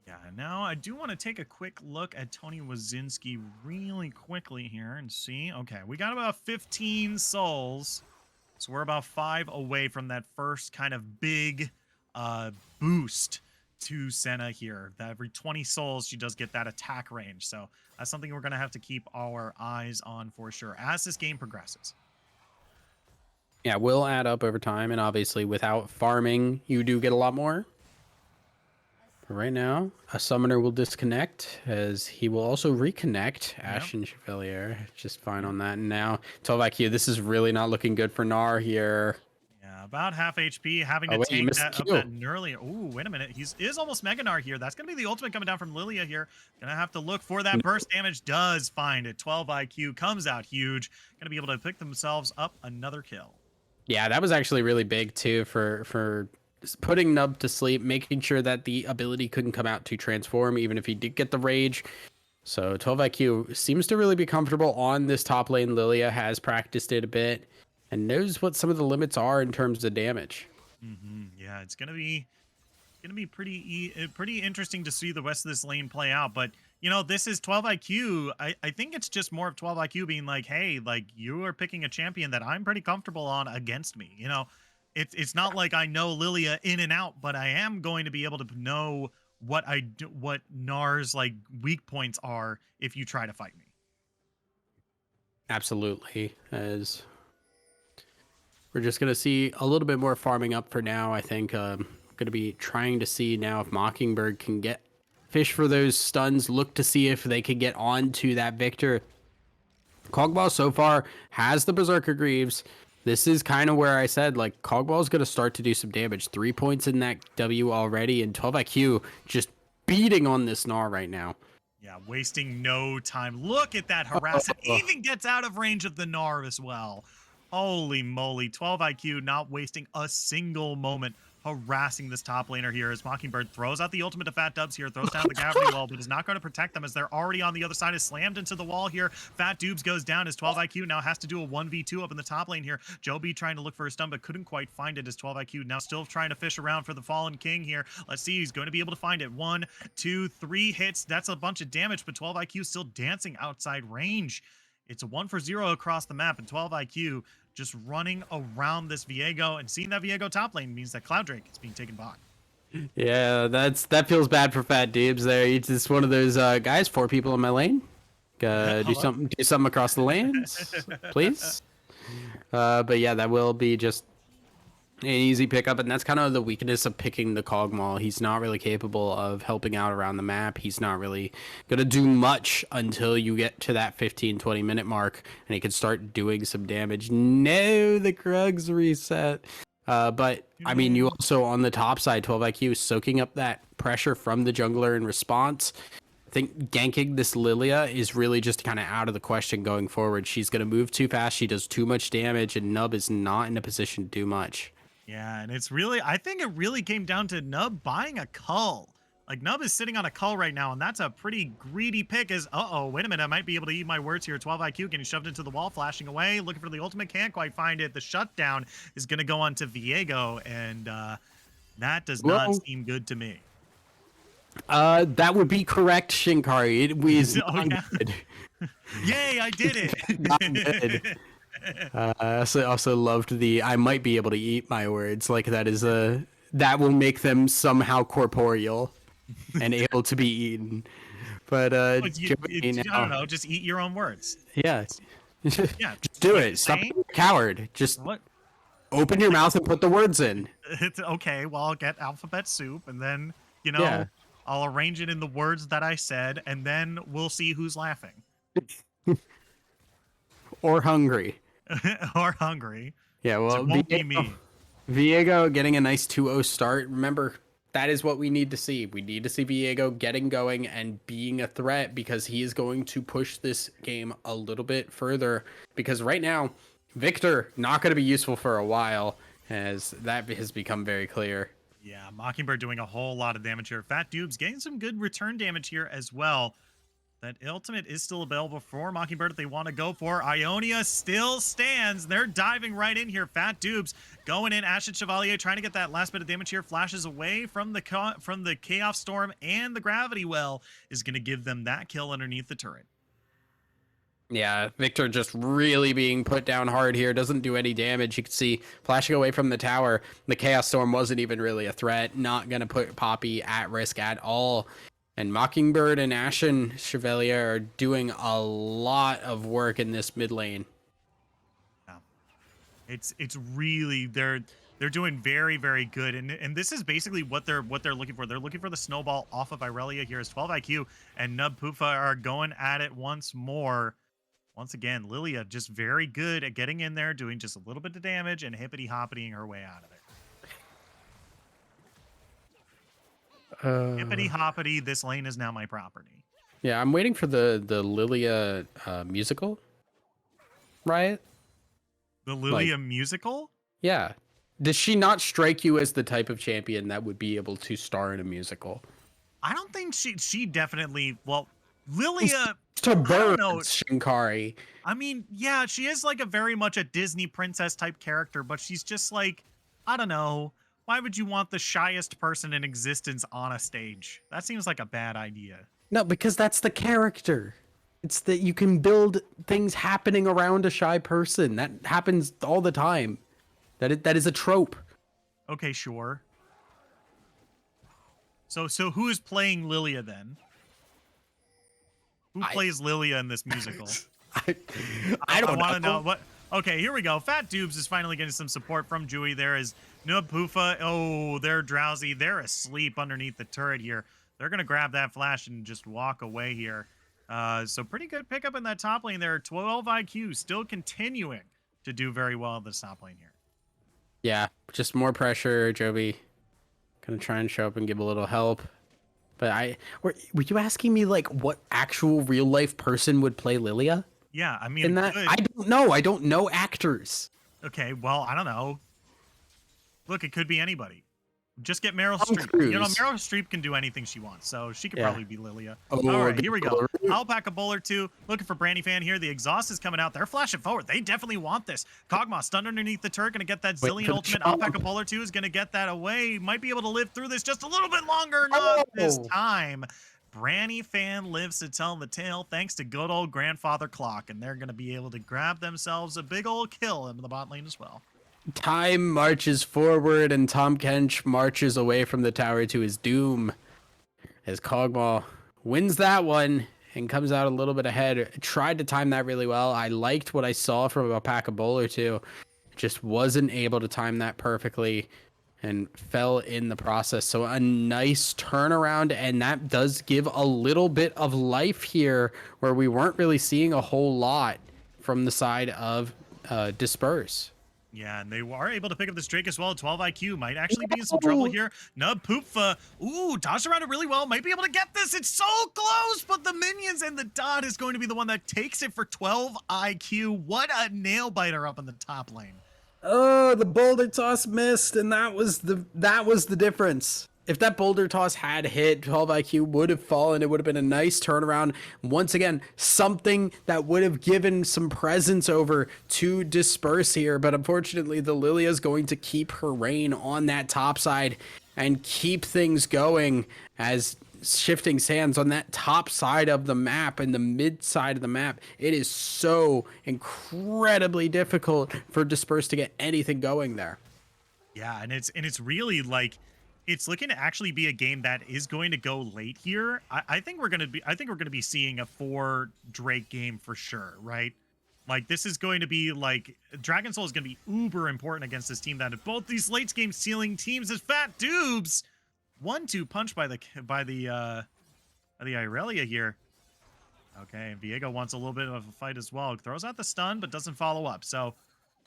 Yeah, now I do want to take a quick look at Tony Wazinski really quickly here and see. Okay, we got about 15 souls. So we're about 5 away from that first kind of big boost to Senna here. That every 20 souls, she does get that attack range. So that's something we're going to have to keep our eyes on for sure as this game progresses. Yeah, will add up over time, and obviously without farming, you do get a lot more. But right now, a summoner will disconnect as he will also reconnect. Yep. Ash and Chevalier just fine Yep. on that. And now 12 IQ. This is really not looking good for Gnar here. Yeah, about half HP, having Oh to wait, you tank missed that the up that Q. earlier. Ooh, wait a minute. He is almost Meganar here. That's going to be the ultimate coming down from Lilia here. Gonna have to look for that burst damage. Does find it. 12 IQ comes out huge. Gonna be able to pick themselves up another kill. Yeah, that was actually really big too for putting Nub to sleep, making sure that the ability couldn't come out to transform, even if he did get the rage. So 12 IQ seems to really be comfortable on this top lane. Lilia has practiced it a bit and knows what some of the limits are in terms of damage. Yeah, it's gonna be pretty interesting to see the rest of this lane play out. But this is 12 IQ. I think it's just more of 12 IQ being like, hey, like you are picking a champion that I'm pretty comfortable on against me. It's not like I know Lilia in and out, but I am going to be able to know what Gnar's like weak points are if you try to fight me. Absolutely. As we're just going to see a little bit more farming up for now. I think going to be trying to see now if Mockingbird can get fish for those stuns, look to see if they can get onto that Victor. Cogball so far has the Berserker Greaves. This is kind of where I said, like, Cogball is going to start to do some damage. 3 points in that W already, and 12 IQ just beating on this Gnar right now. Yeah, wasting no time. Look at that harass. It even gets out of range of the Gnar as well. Holy moly. 12 IQ not wasting a single moment harassing this top laner here as Mockingbird throws out the ultimate to Fat Dubs here, throws down the gravity wall, but is not going to protect them as they're already on the other side, is slammed into the wall here. Fat Dubs goes down as 12 IQ now has to do a 1v2 up in the top lane here. Joby trying to look for a stun, but couldn't quite find it as 12 IQ now still trying to fish around for the Fallen King here. Let's see, he's going to be able to find it. 1, 2, 3 hits. That's a bunch of damage, but 12 IQ still dancing outside range. It's a 1 for 0 across the map, and 12 IQ just running around this Viego, and seeing that Viego top lane means that Cloud Drake is being taken by. Yeah, that feels bad for Fat Dibs there. He's just one of those guys, 4 people in my lane. Do something across the lanes, please. But yeah, that will be just an easy pickup, and that's kind of the weakness of picking the Cogmaul. He's not really capable of helping out around the map. He's not really going to do much until you get to that 15-20 minute mark, and he can start doing some damage. No, the Krugs reset. But I mean, you also on the top side, 12 IQ soaking up that pressure from the jungler in response. I think ganking this Lilia is really just kind of out of the question going forward. She's going to move too fast. She does too much damage, and Nub is not in a position to do much. Yeah, and I think it really came down to Nub buying a cull. Like, Nub is sitting on a cull right now, and that's a pretty greedy pick as, wait a minute, I might be able to eat my words here. 12 IQ getting shoved into the wall, flashing away, looking for the ultimate, can't quite find it. The shutdown is going to go on to Viego, and that does not seem good to me. That would be correct, Shinkari. It was not good. Yay, I did it! Not good. I also loved the I might be able to eat my words. Like that will make them somehow corporeal and able to be eaten. But I don't know, just eat your own words. Yeah. Yeah, just do it. Stop being a coward. Just open your mouth and put the words in. It's okay. Well, I'll get alphabet soup, and then Yeah. I'll arrange it in the words that I said, and then we'll see who's laughing. Or hungry. Or hungry. Yeah, well, it won't be me. Viego getting a nice 2-0 start. Remember, that is what we need to see. We need to see Viego getting going and being a threat, because he is going to push this game a little bit further. Because right now, Victor not going to be useful for a while, as that has become very clear. Yeah, Mockingbird doing a whole lot of damage here. Fat Dubes getting some good return damage here as well. That ultimate is still available for Mockingbird if they want to go for. Ionia still stands. They're diving right in here. Fat Dubes going in. Ashen Chevalier trying to get that last bit of damage here. Flashes away from the Chaos Storm, and the Gravity Well is going to give them that kill underneath the turret. Yeah, Victor just really being put down hard here. Doesn't do any damage. You can see flashing away from the tower. The Chaos Storm wasn't even really a threat. Not going to put Poppy at risk at all. And Mockingbird and Ashen Chevalier are doing a lot of work in this mid lane. Yeah. It's really they're doing very, very good, and this is basically what they're looking for. They're looking for the snowball off of Irelia here as 12 IQ and Nub Poofa are going at it once more. Once again, Lilia just very good at getting in there, doing just a little bit of damage and hippity-hoppitying her way out of there. Hippity-hoppity, this lane is now my property. Yeah, I'm waiting for the Lilia musical. Right? The Lilia musical? Yeah. Does she not strike you as the type of champion that would be able to star in a musical? I don't think she definitely, well, Lilia, to bird know. Shinkari. I mean, yeah, she is like a very much a Disney princess type character, but she's just like, I don't know. Why would you want the shyest person in existence on a stage? That seems like a bad idea. No, because that's the character. It's that you can build things happening around a shy person. That happens all the time. That is a trope. Okay, sure. So who is playing Lilia then? Who plays Lilia in this musical? I don't want to know what. Okay, here we go. Fat Dubes is finally getting some support from Dewey. There is Nub Poofa. Oh, they're drowsy. They're asleep underneath the turret here. They're going to grab that flash and just walk away here. So pretty good pickup in that top lane there. 12 IQ still continuing to do very well in this top lane here. Yeah, just more pressure, Joby. Gonna try and show up and give a little help. But were you asking me like what actual real life person would play Lilia? Yeah, I mean, in that, I don't know. I don't know actors. Okay, well, I don't know. Look, it could be anybody. Just get Meryl Streep. Cruise. You know, Meryl Streep can do anything she wants, so she could probably be Lilia. Oh, all right, here we go. Alpaca Bowler 2, looking for Brandy Fan here. The exhaust is coming out. They're flashing forward. They definitely want this. Kog'Maw stunned underneath the turret, going to get that Zillion ultimate. Alpaca Bowler 2 is going to get that away. Might be able to live through this just a little bit longer. Not this time. Brandy Fan lives to tell the tale thanks to good old Grandfather Clock, and they're going to be able to grab themselves a big old kill in the bot lane as well. Time marches forward and Tom Kench marches away from the tower to his doom as Kog'Maw wins that one and comes out a little bit ahead. Tried to time that really well. I liked what I saw from Alpaca Bowler too. Just wasn't able to time that perfectly and fell in the process. So a nice turnaround, and that does give a little bit of life here where we weren't really seeing a whole lot from the side of Disperse. Yeah, and they are able to pick up this Drake as well. 12 IQ might actually be in some trouble here. Nub Poopfa, dodged around it really well. Might be able to get this. It's so close, but the minions and the dot is going to be the one that takes it for 12 IQ. What a nail biter up in the top lane. Oh, the boulder toss missed, and that was the difference. If that boulder toss had hit, 12 IQ would have fallen. It would have been a nice turnaround. Once again, something that would have given some presence over to Disperse here. But unfortunately, the Lilia is going to keep her reign on that top side and keep things going as shifting sands on that top side of the map and the mid side of the map. It is so incredibly difficult for Disperse to get anything going there. Yeah, and it's really like, it's looking to actually be a game that is going to go late here. I think we're gonna be seeing a 4 Drake game for sure, right? Like, this is going to be like, Dragon Soul is going to be uber important against this team that both these late game ceiling teams as Fat Dubes. 1-2 punch by the Irelia here. Okay, and Viego wants a little bit of a fight as well. Throws out the stun, but doesn't follow up. So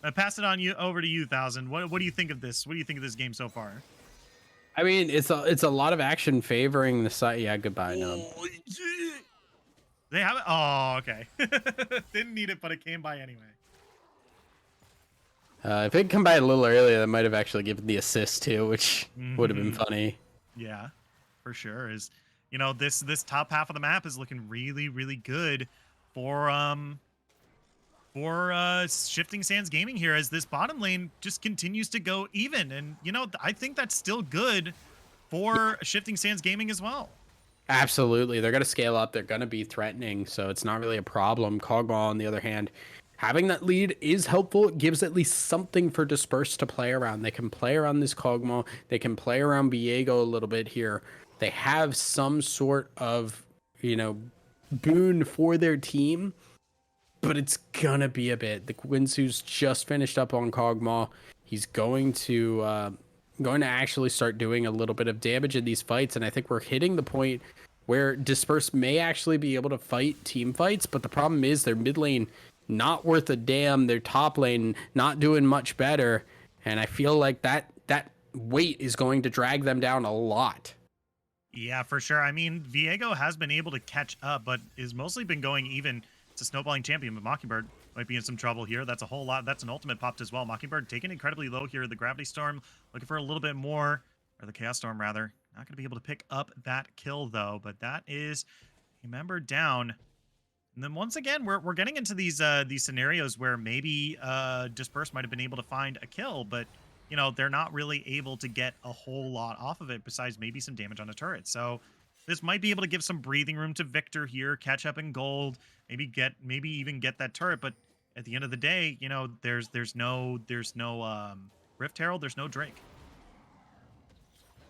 I pass it on over to you, Thousand. What do you think of this? What do you think of this game so far? I mean, it's a lot of action favoring the side. Yeah, goodbye, Nub. They have it. Oh, okay. Didn't need it, but it came by anyway. If it had come by a little earlier, that might have actually given the assist too, which would have been funny. Yeah, for sure. you know, this top half of the map is looking really, really good for Shifting Sands Gaming here, as this bottom lane just continues to go even. And you know, I think that's still good for Shifting Sands Gaming as well. Absolutely. They're going to scale up. They're going to be threatening. So it's not really a problem. Kog'Maw, on the other hand, having that lead is helpful. It gives at least something for Disperse to play around. They can play around this Kog'Maw. They can play around Viego a little bit here. They have some sort of, boon for their team, but it's going to be a bit. The Quinsu's just finished up on Kog'Maw. He's going to actually start doing a little bit of damage in these fights, and I think we're hitting the point where Disperse may actually be able to fight team fights, but the problem is their mid lane not worth a damn, their top lane not doing much better, and I feel like that weight is going to drag them down a lot. Yeah, for sure. I mean, Viego has been able to catch up, but is mostly been going even. It's a snowballing champion, but Mockingbird might be in some trouble here. That's a whole lot. That's an ultimate popped as well. Mockingbird taken incredibly low here. The Gravity Storm looking for a little bit more, or the Chaos Storm rather. Not going to be able to pick up that kill though, but that is a member down. And then once again, we're getting into these scenarios where maybe Disperse might have been able to find a kill, but you know, they're not really able to get a whole lot off of it besides maybe some damage on a turret. So this might be able to give some breathing room to Victor here, catch up in gold, maybe even get that turret. But at the end of the day, you know, there's no Rift Herald, there's no Drake.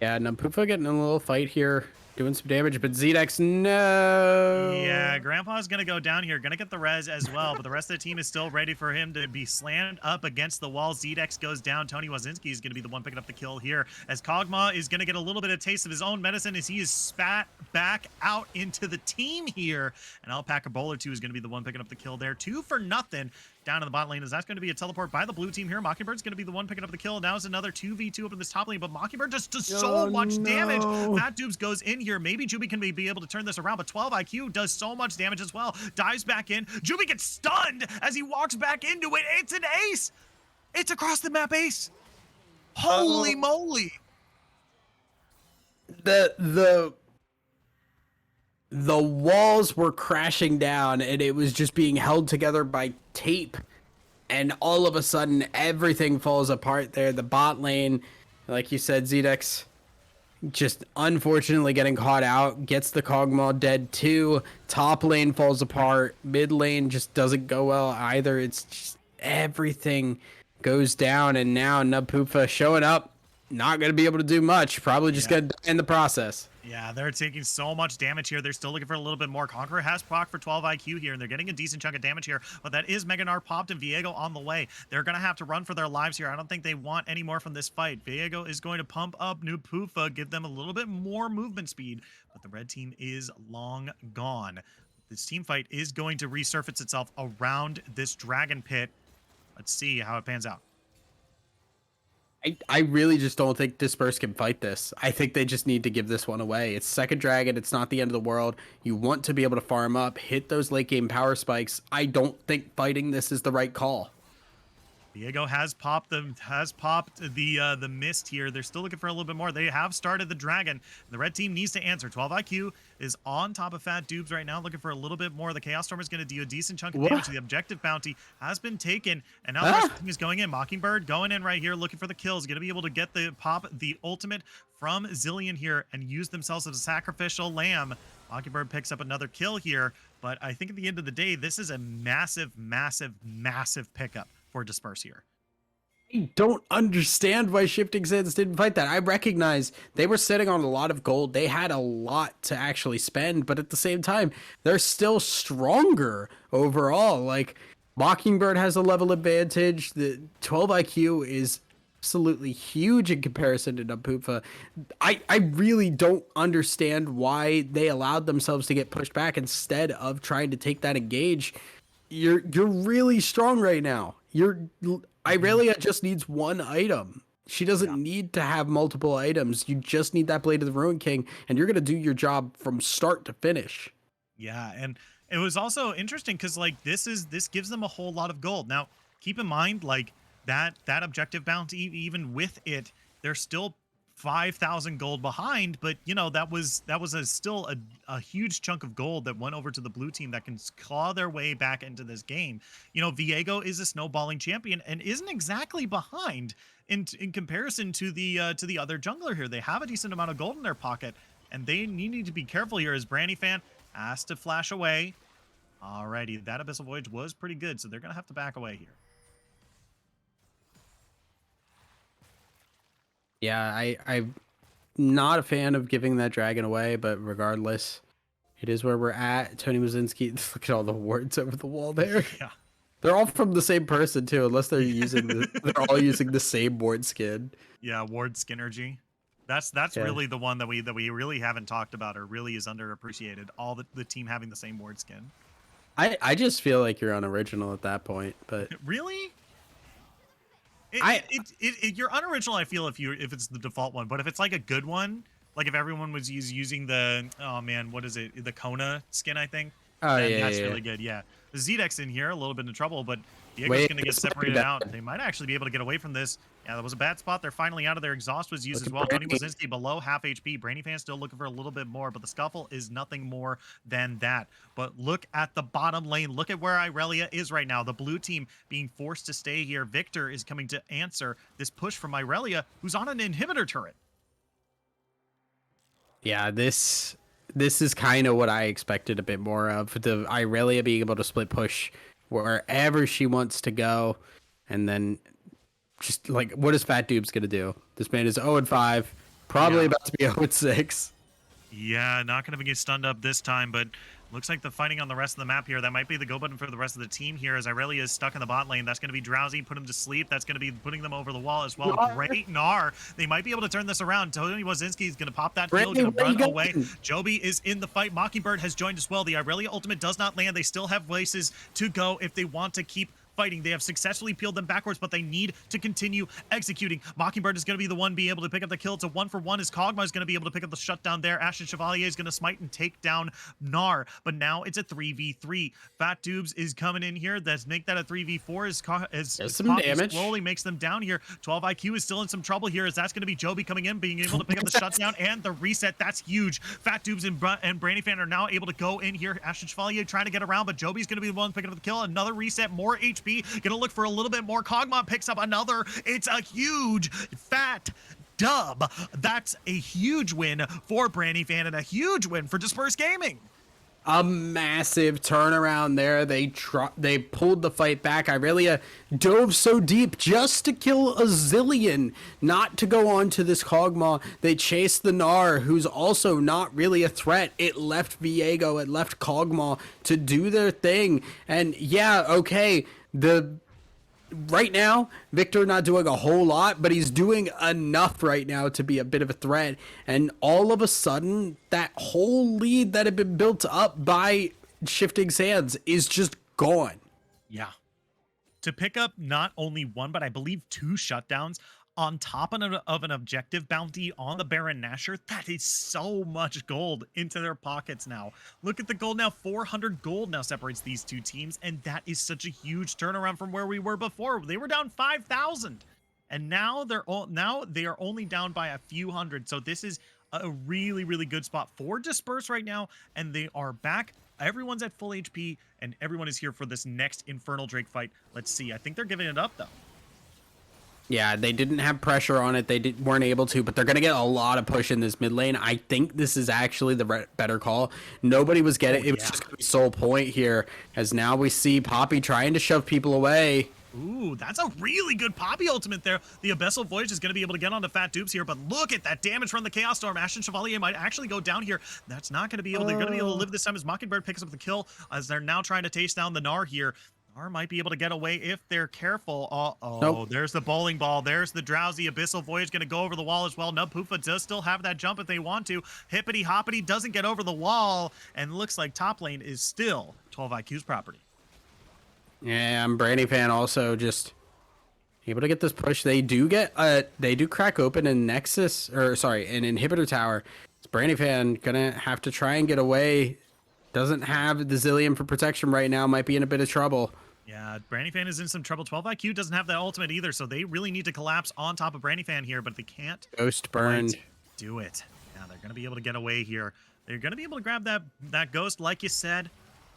Yeah, Nampufa getting in a little fight here, doing some damage, but Zdex, no. Yeah, Grandpa's going to go down here, going to get the res as well, but the rest of the team is still ready for him to be slammed up against the wall. Zdex goes down. Tony Wazinski is going to be the one picking up the kill here, as Kog'Maw is going to get a little bit of taste of his own medicine as he is spat back out into the team here. And Alpaca Bowler 2 is going to be the one picking up the kill there. 2 for nothing down in the bot lane, as that's going to be a teleport by the blue team here. Mockingbird's going to be the one picking up the kill. Now it's another 2v2 up in this top lane, but Mockingbird just does so much damage. Matt Dubes goes in here. Maybe Juby can be able to turn this around, but 12 IQ does so much damage as well. Dives back in. Juby gets stunned as he walks back into it. It's an ace. It's across the map ace. Holy moly. The walls were crashing down and it was just being held together by tape, and all of a sudden everything falls apart there. The bot lane, like you said, Zdex just unfortunately getting caught out, gets the Kog'Maw dead too. Top lane falls apart, mid lane just doesn't go well either. It's just everything goes down, and now Nampufa showing up, not going to be able to do much, probably just going to die in the process. Yeah, they're taking so much damage here. They're still looking for a little bit more. Conqueror has proc for 12 IQ here, and they're getting a decent chunk of damage here. But that is Mega Gnar popped and Viego on the way. They're going to have to run for their lives here. I don't think they want any more from this fight. Viego is going to pump up Nampufa, give them a little bit more movement speed. But the red team is long gone. This team fight is going to resurface itself around this dragon pit. Let's see how it pans out. I really just don't think Disperse can fight this. I think they just need to give this one away. It's second dragon. It's not the end of the world. You want to be able to farm up, hit those late game power spikes. I don't think fighting this is the right call. Viego has popped the mist here. They're still looking for a little bit more. They have started the dragon. The red team needs to answer. 12 IQ is on top of Fat Dubes right now, looking for a little bit more. The Chaos Storm is going to do a decent chunk of damage. The objective bounty has been taken, and now the rest of the team is going in. Mockingbird going in right here, looking for the kills. Going to be able to get the ultimate from Zillion here and use themselves as a sacrificial lamb. Mockingbird picks up another kill here, but I think at the end of the day, this is a massive, massive, massive pickup for Disperse here. I don't understand why Shifting Sands didn't fight that. I recognize they were sitting on a lot of gold. They had a lot to actually spend, but at the same time, they're still stronger overall. Like, Mockingbird has a level advantage. The 12 IQ is absolutely huge in comparison to Nampufa. I really don't understand why they allowed themselves to get pushed back instead of trying to take that engage. You're really strong right now. Irelia just needs one item. She doesn't need to have multiple items. You just need that Blade of the Ruin King, and you're gonna do your job from start to finish. Yeah, and it was also interesting because like this gives them a whole lot of gold. Now, keep in mind, like that objective bounty, even with it, they're still 5,000 gold behind, but you know that was still a huge chunk of gold that went over to the blue team that can claw their way back into this game. You know, Viego is a snowballing champion and isn't exactly behind in comparison to the other jungler here. They have a decent amount of gold in their pocket, and they need to be careful here as Brandy fan has to flash away. Alrighty, that Abyssal Voyage was pretty good, so they're gonna have to back away here. Yeah, I'm not a fan of giving that dragon away, but regardless, it is where we're at. Tony Wazinski, look at all the words over the wall there. Yeah. They're all from the same person too, unless they're using they're all using the same board skin. Yeah, Ward Skinnergy. That's Yeah. really the one that we really haven't talked about or really is underappreciated. All the team having the same Ward skin. I just feel like you're unoriginal at that point, but Really? I You're unoriginal. I feel if it's the default one, but if it's like a good one, like if everyone was using the oh man, what is it? The Kona skin, I think. oh Then yeah, that's yeah. really good. Yeah, the Zdex in here a little bit in trouble, but Diego's Wait, going to get this might be separated bad. out. They might actually be able to get away from this. Yeah, that was a bad spot. They're finally out of their exhaust was used Look as at well. Tony Brandy. Wazinski below half HP. Brainy fan still looking for a little bit more, but the scuffle is nothing more than that. But look at the bottom lane. Look at where Irelia is right now. The blue team being forced to stay here. Victor is coming to answer this push from Irelia, who's on an inhibitor turret. Yeah, this is kind of what I expected a bit more of. The Irelia being able to split push wherever she wants to go, and then just like, what is Fat Doobs gonna do? This man is 0-5, probably Yeah. about to be 0-6. Yeah, not going to get stunned up this time, but looks like the fighting on the rest of the map here. That might be the go button for the rest of the team here as Irelia is stuck in the bot lane. That's going to be Drowsy, put him to sleep. That's going to be putting them over the wall as well. Gnar. Great Gnar. They might be able to turn this around. Tony Wazinski is going to pop that kill, Brandy, going to where you run away. going? Joby is in the fight. Mockingbird has joined as well. The Irelia ultimate does not land. They still have places to go if they want to keep fighting. They have successfully peeled them backwards, but they need to continue executing. Mockingbird is going to be the one being able to pick up the kill. It's a 1-for-1 as Kog'Maw is going to be able to pick up the shutdown there. Ashen Chevalier is going to smite and take down Gnar, but now it's a 3v3. Fat Doobs is coming in here. Let's make that a 3v4 as some Poppy damage. slowly makes them down here. 12 IQ is still in some trouble here as that's going to be Joby coming in, being able to pick up the shutdown and the reset. That's huge. Fat Doobs and Brandy Fan are now able to go in here. Ashen Chevalier trying to get around, but Joby's going to be the one picking up the kill. Another reset, more HP. Going to look for a little bit more. Kog'Maw picks up another. It's a huge fat dub. That's a huge win for Brandy Fan and a huge win for Disperse Gaming. A massive turnaround there. They pulled the fight back. Irelia dove so deep just to kill a zillion, not to go on to this Kog'Maw. They chased the Gnar, who's also not really a threat. It left Viego, it left Kog'Maw to do their thing. And yeah, okay, right now, Victor not doing a whole lot, but he's doing enough right now to be a bit of a threat. And all of a sudden, that whole lead that had been built up by Shifting Sands is just gone. Yeah. To pick up not only one, but I believe two shutdowns on top of an objective bounty on the Baron Nashor, that is so much gold into their pockets now. Look at the gold now. 400 gold now separates these two teams, and that is such a huge turnaround from where we were before. They were down 5,000, and now they are only down by a few hundred. So this is a really, really good spot for Disperse right now, and they are back. Everyone's at full HP, and everyone is here for this next Infernal Drake fight. Let's see. I think they're giving it up, though. Yeah, they didn't have pressure on it. They weren't able to, but they're going to get a lot of push in this mid lane. I think this is actually the better call. Nobody was getting it. Was just going to be sole point here, as now we see Poppy trying to shove people away. Ooh, that's a really good Poppy ultimate there. The Abyssal Voyage is going to be able to get onto Fat Dupes here, but look at that damage from the Chaos Storm. Ashen Chevalier might actually go down here. That's not going to be able. They're going to be able to live this time as Mockingbird picks up the kill as they're now trying to taste down the Gnar here. Gnar might be able to get away if they're careful. Nope. There's the bowling ball. There's the Drowsy. Abyssal Voyage going to go over the wall as well. Nub Poofa does still have that jump if they want to. Hippity Hoppity doesn't get over the wall, and looks like top lane is still 12 IQ's property. Yeah, I'm Brandy fan also just able to get this push. They do crack open an Nexus, or sorry, an inhibitor tower. It's Brandy fan gonna have to try and get away. Doesn't have the Zillion for protection right now. Might be in a bit of trouble. Yeah, Brandyfan is in some trouble. 12 IQ doesn't have that ultimate either, so they really need to collapse on top of Brandyfan here, but they can't Ghost quite burned. do it. Yeah, they're gonna be able to get away here. They're gonna be able to grab that ghost, like you said.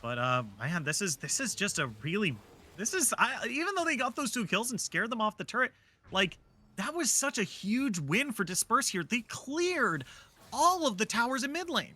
But man, this is just a really even though they got those 2 kills and scared them off the turret, like that was such a huge win for Disperse here. They cleared all of the towers in mid lane.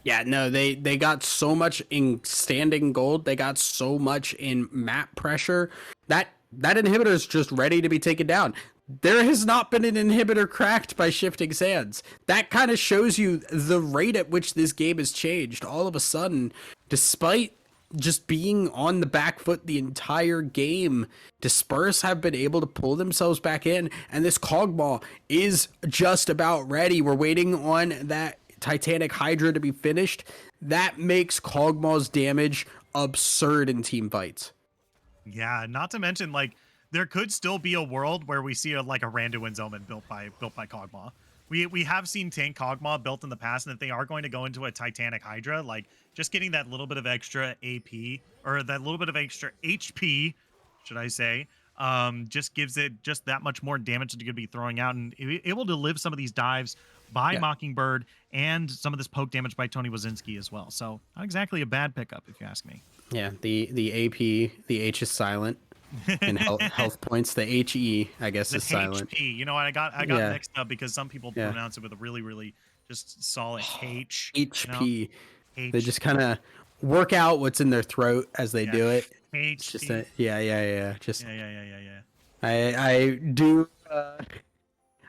Yeah, no, they got so much in standing gold. They got so much in map pressure that inhibitor is just ready to be taken down. There has not been an inhibitor cracked by Shifting Sands. That kind of shows you the rate at which this game has changed. All of a sudden, despite just being on the back foot the entire game, Disperse have been able to pull themselves back in, and this Kog'Maw is just about ready. We're waiting on that Titanic Hydra to be finished. That makes Kog'Maw's damage absurd in team fights. Yeah, not to mention like there could still be a world where we see like a Randuin's Omen built by Kog'Maw. We have seen Tank Kog'Maw built in the past, and if they are going to go into a Titanic Hydra, like just getting that little bit of extra AP or that little bit of extra HP, should I say, just gives it just that much more damage that you're gonna be throwing out, and able to live some of these dives by Yeah. Mockingbird and some of this poke damage by Tony Wazinski as well. So not exactly a bad pickup if you ask me. Yeah, the AP, the H is silent, and health points, the HE, I guess, The is silent. HP. You know what? I got Yeah, mixed up because some people yeah. pronounce it with a really just solid H. You know, HP. They H. just kind of work out what's in their throat as they Yeah, do it. It's just HP. a yeah. Just Yeah. I do.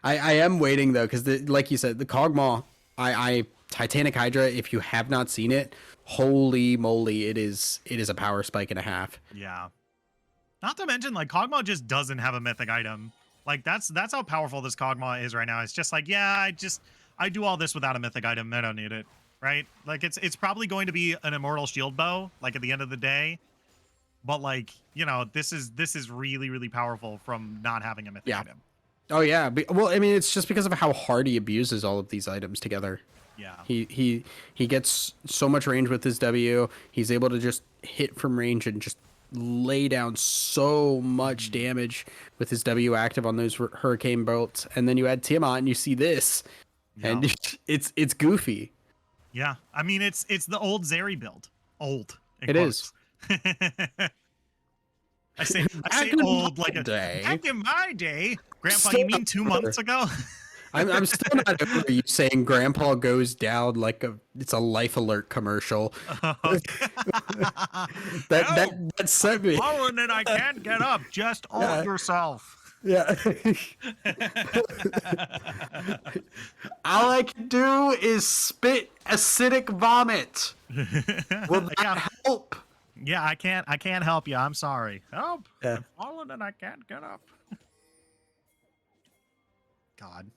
I am waiting though, because like you said, the Kog'Maw, I Titanic Hydra. If you have not seen it, holy moly, it is a power spike and a half. Yeah. Not to mention, like Kog'Maw just doesn't have a mythic item. Like that's how powerful this Kog'Maw is right now. It's just like, yeah, I do all this without a mythic item. I don't need it. Right? Like it's probably going to be an immortal shield bow, like at the end of the day. But like, you know, this is really powerful from not having a mythic Yeah. item. Oh yeah. Well, I mean, it's just because of how hard he abuses all of these items together. Yeah. He gets so much range with his W. He's able to just hit from range and just lay down so much damage with his W active on those hurricane bolts. And then you add Tiamat and you see this, Yeah. and it's goofy. Yeah. I mean, it's the old Zeri build. Old. In It is. quotes. I say Back in old my like a day. back in my day. Grandpa, Still you mean 2 months ago? I'm still not over you saying Grandpa goes down like it's a Life Alert commercial. That sent me. Fallen and I can't get up. Just hold Yeah. yourself. Yeah. All I can do is spit acidic vomit. Will that Yeah. help? Yeah, I can't help you. I'm sorry. Help. Yeah. I'm fallen and I can't get up. God.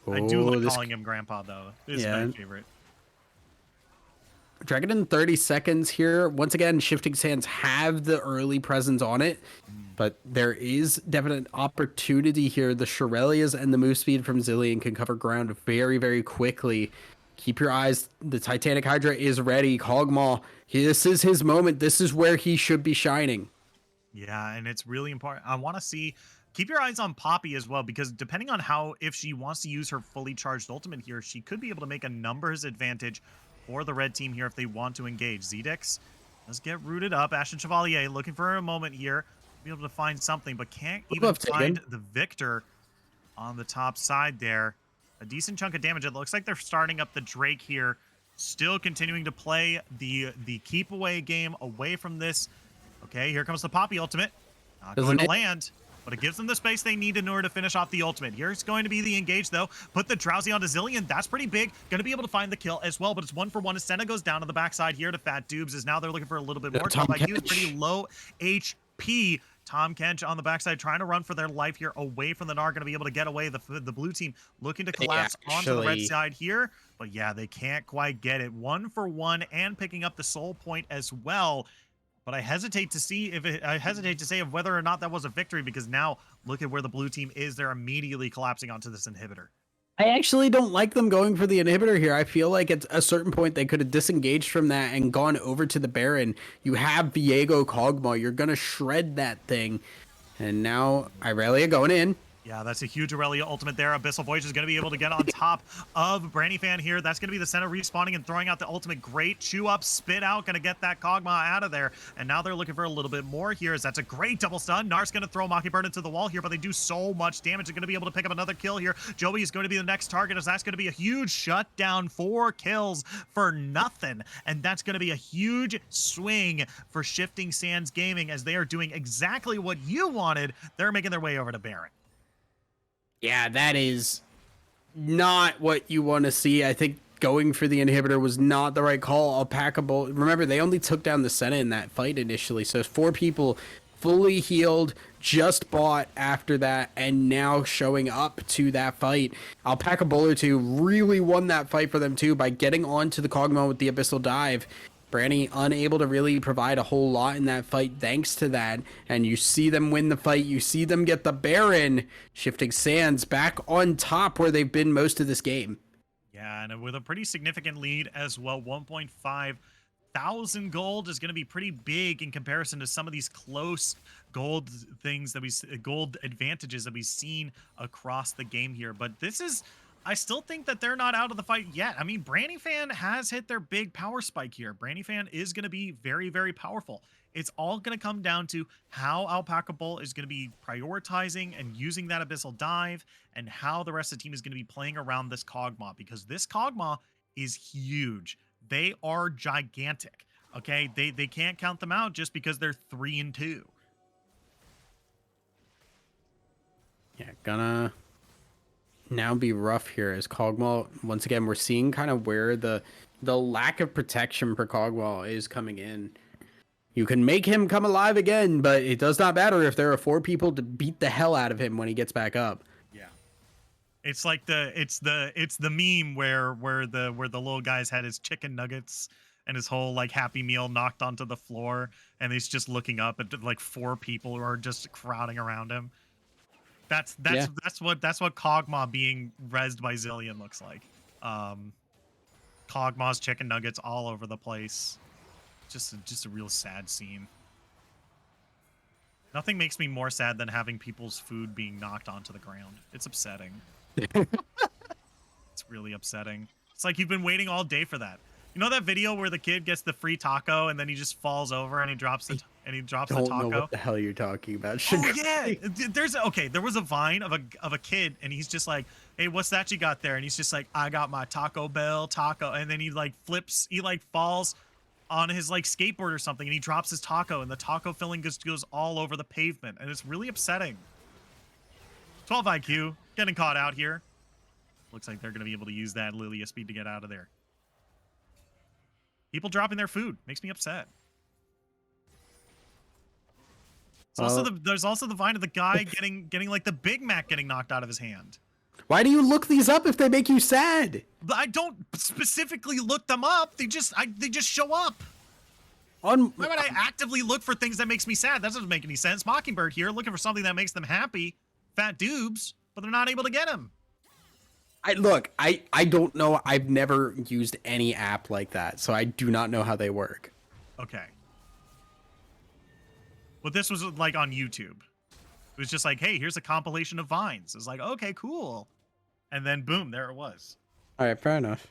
I do Oh, like this calling him grandpa though. This is Yeah. my favorite. Dragon in 30 seconds here. Once again, Shifting Sands have the early presence on it, but there is definite opportunity here. The Shirelias and the move speed from Zillion can cover ground very quickly. Keep your eyes. The Titanic Hydra is ready. Kog'Maw, this is his moment. This is where he should be shining. Yeah, and it's really important. I want to see. Keep your eyes on Poppy as well, because depending on if she wants to use her fully charged ultimate here, she could be able to make a numbers advantage for the red team here if they want to engage. Zedix does get rooted up. Ashen Chevalier looking for a moment here to be able to find something, but can't even find the victor on the top side there. A decent chunk of damage. It looks like they're starting up the Drake here. Still continuing to play the keep away game away from this. Okay, here comes the Poppy ultimate. Not going to land, but it gives them the space they need in order to finish off the ultimate. Here's going to be the engage, though. Put the Drowsy onto Zillion. That's pretty big. Going to be able to find the kill as well, but it's 1-for-1 as Senna goes down to the backside here to Fat Dubes, as now they're looking for a little bit more. Tom IQ is pretty low HP. Tom Kench on the backside trying to run for their life here away from the Gnar. Going to be able to get away. The blue team looking to collapse onto the red side here. But yeah, they can't quite get it. 1-for-1 and picking up the soul point as well. But I hesitate to say of whether or not that was a victory, because now look at where the blue team is. They're immediately collapsing onto this inhibitor. I actually don't like them going for the inhibitor here. I feel like at a certain point they could have disengaged from that and gone over to the Baron. You have Viego Kog'Maw. You're going to shred that thing. And now Irelia going in. Yeah, that's a huge Aurelia ultimate there. Abyssal Voyage is going to be able to get on top of Brandyfan here. That's going to be the center respawning and throwing out the ultimate. Great chew up, spit out, going to get that Kog'Maw out of there. And now they're looking for a little bit more here, as that's a great double stun. Nar's going to throw Mockingbird into the wall here, but they do so much damage. They're going to be able to pick up another kill here. Joey is going to be the next target, as that's going to be a huge shutdown. 4 kills for nothing. And that's going to be a huge swing for Shifting Sands Gaming, as they are doing exactly what you wanted. They're making their way over to Baron. Yeah, that is not what you want to see. I think going for the inhibitor was not the right call. Alpaca-Bolt. Remember, they only took down the Senna in that fight initially, so 4 people fully healed, just bought after that, and now showing up to that fight. Alpaca Bowler 2 really won that fight for them too by getting onto the Kog'Maw with the Abyssal Dive. Branny unable to really provide a whole lot in that fight thanks to that. And you see them win the fight. You see them get the Baron. Shifting Sands back on top where they've been most of this game. Yeah, and with a pretty significant lead as well. 1.5 thousand gold is going to be pretty big in comparison to some of these close gold things that gold advantages that we've seen across the game here. But this is, I still think that they're not out of the fight yet. I mean, Brandyfan has hit their big power spike here. Brandyfan is going to be very, very powerful. It's all going to come down to how Alpaca Bolt is going to be prioritizing and using that Abyssal Dive, and how the rest of the team is going to be playing around this Kog'Maw, because this Kog'Maw is huge. They are gigantic. Okay, they can't count them out just because they're 3 and 2. Yeah, gonna now be rough here as Kog'Maw, once again, we're seeing kind of where the lack of protection for Kog'Maw is coming in. You can make him come alive again, but it does not matter if there are 4 people to beat the hell out of him when he gets back up. Yeah. It's like it's the meme where the little guy's had his chicken nuggets and his whole like Happy Meal knocked onto the floor, and he's just looking up at like 4 people who are just crowding around him. That's what Kog'Maw being rezzed by Zillion looks like. Kog'Maw's chicken nuggets all over the place. Just a real sad scene. Nothing makes me more sad than having people's food being knocked onto the ground. It's upsetting. It's really upsetting. It's like you've been waiting all day for that. You know that video where the kid gets the free taco and then he just falls over and he drops the taco? Don't know what the hell you're talking about. Oh yeah, there was a Vine of a kid, and he's just like, "Hey, what's that you got there?" And he's just like, "I got my Taco Bell taco," and then he like flips, he like falls on his like skateboard or something, and he drops his taco, and the taco filling goes all over the pavement, and it's really upsetting. 12 IQ getting caught out here. Looks like they're going to be able to use that Lilia speed to get out of there. People dropping their food makes me upset. There's also the Vine of the guy getting like the Big Mac getting knocked out of his hand. Why do you look these up if they make you sad? But I don't specifically look them up. They just show up. Why would I actively look for things that makes me sad? That doesn't make any sense. Mockingbird here looking for something that makes them happy. Fat dubes, but they're not able to get him. I don't know. I've never used any app like that, so I do not know how they work. Okay. Well, this was like on YouTube. It was just like, hey, here's a compilation of Vines. It's like, okay, cool. And then boom, there it was. All right, fair enough.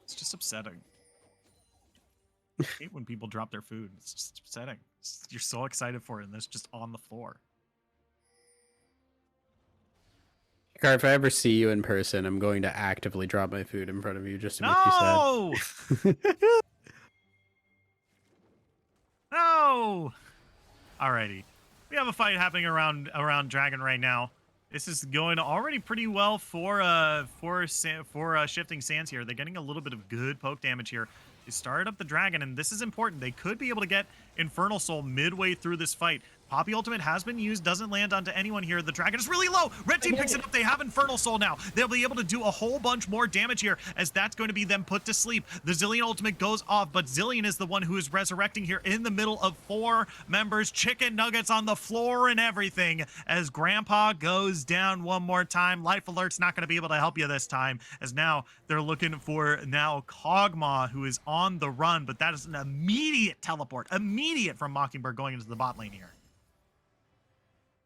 It's just upsetting. I hate when people drop their food. It's just upsetting. You're so excited for it, and it's just on the floor. Car, if I ever see you in person, I'm going to actively drop my food in front of you just to make you sad. No! Alrighty. We have a fight happening around Dragon right now. This is going already pretty well for Shifting Sands here. They're getting a little bit of good poke damage here. They started up the Dragon, and this is important. They could be able to get Infernal Soul midway through this fight. Poppy ultimate has been used, doesn't land onto anyone here. The dragon is really low. Red team picks it up. They have Infernal Soul now. They'll be able to do a whole bunch more damage here, as that's going to be them put to sleep. The Zillion ultimate goes off, but Zillion is the one who is resurrecting here in the middle of 4 members. Chicken nuggets on the floor and everything, as Grandpa goes down one more time. Life alert's not going to be able to help you this time, as now they're looking for now Kog'Maw, who is on the run, but that is an immediate teleport, immediate from Mockingbird going into the bot lane here.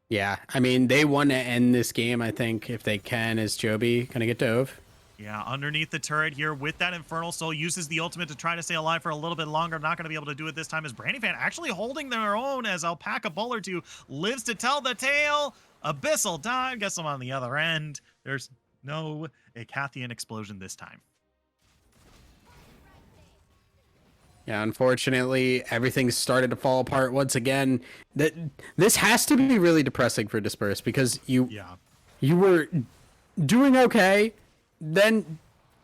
Yeah, I mean, they want to end this game, I think, if they can. Is Joby going to get dove? Yeah, underneath the turret here with that Infernal Soul, uses the ultimate to try to stay alive for a little bit longer. Not going to be able to do it this time, as Brandyfan actually holding their own, as Alpaca Bowler 2 lives to tell the tale. Abyssal dive gets them on the other end. There's no Icathian explosion this time. Yeah, unfortunately, everything started to fall apart once again. This has to be really depressing for Disperse, because you were doing okay, then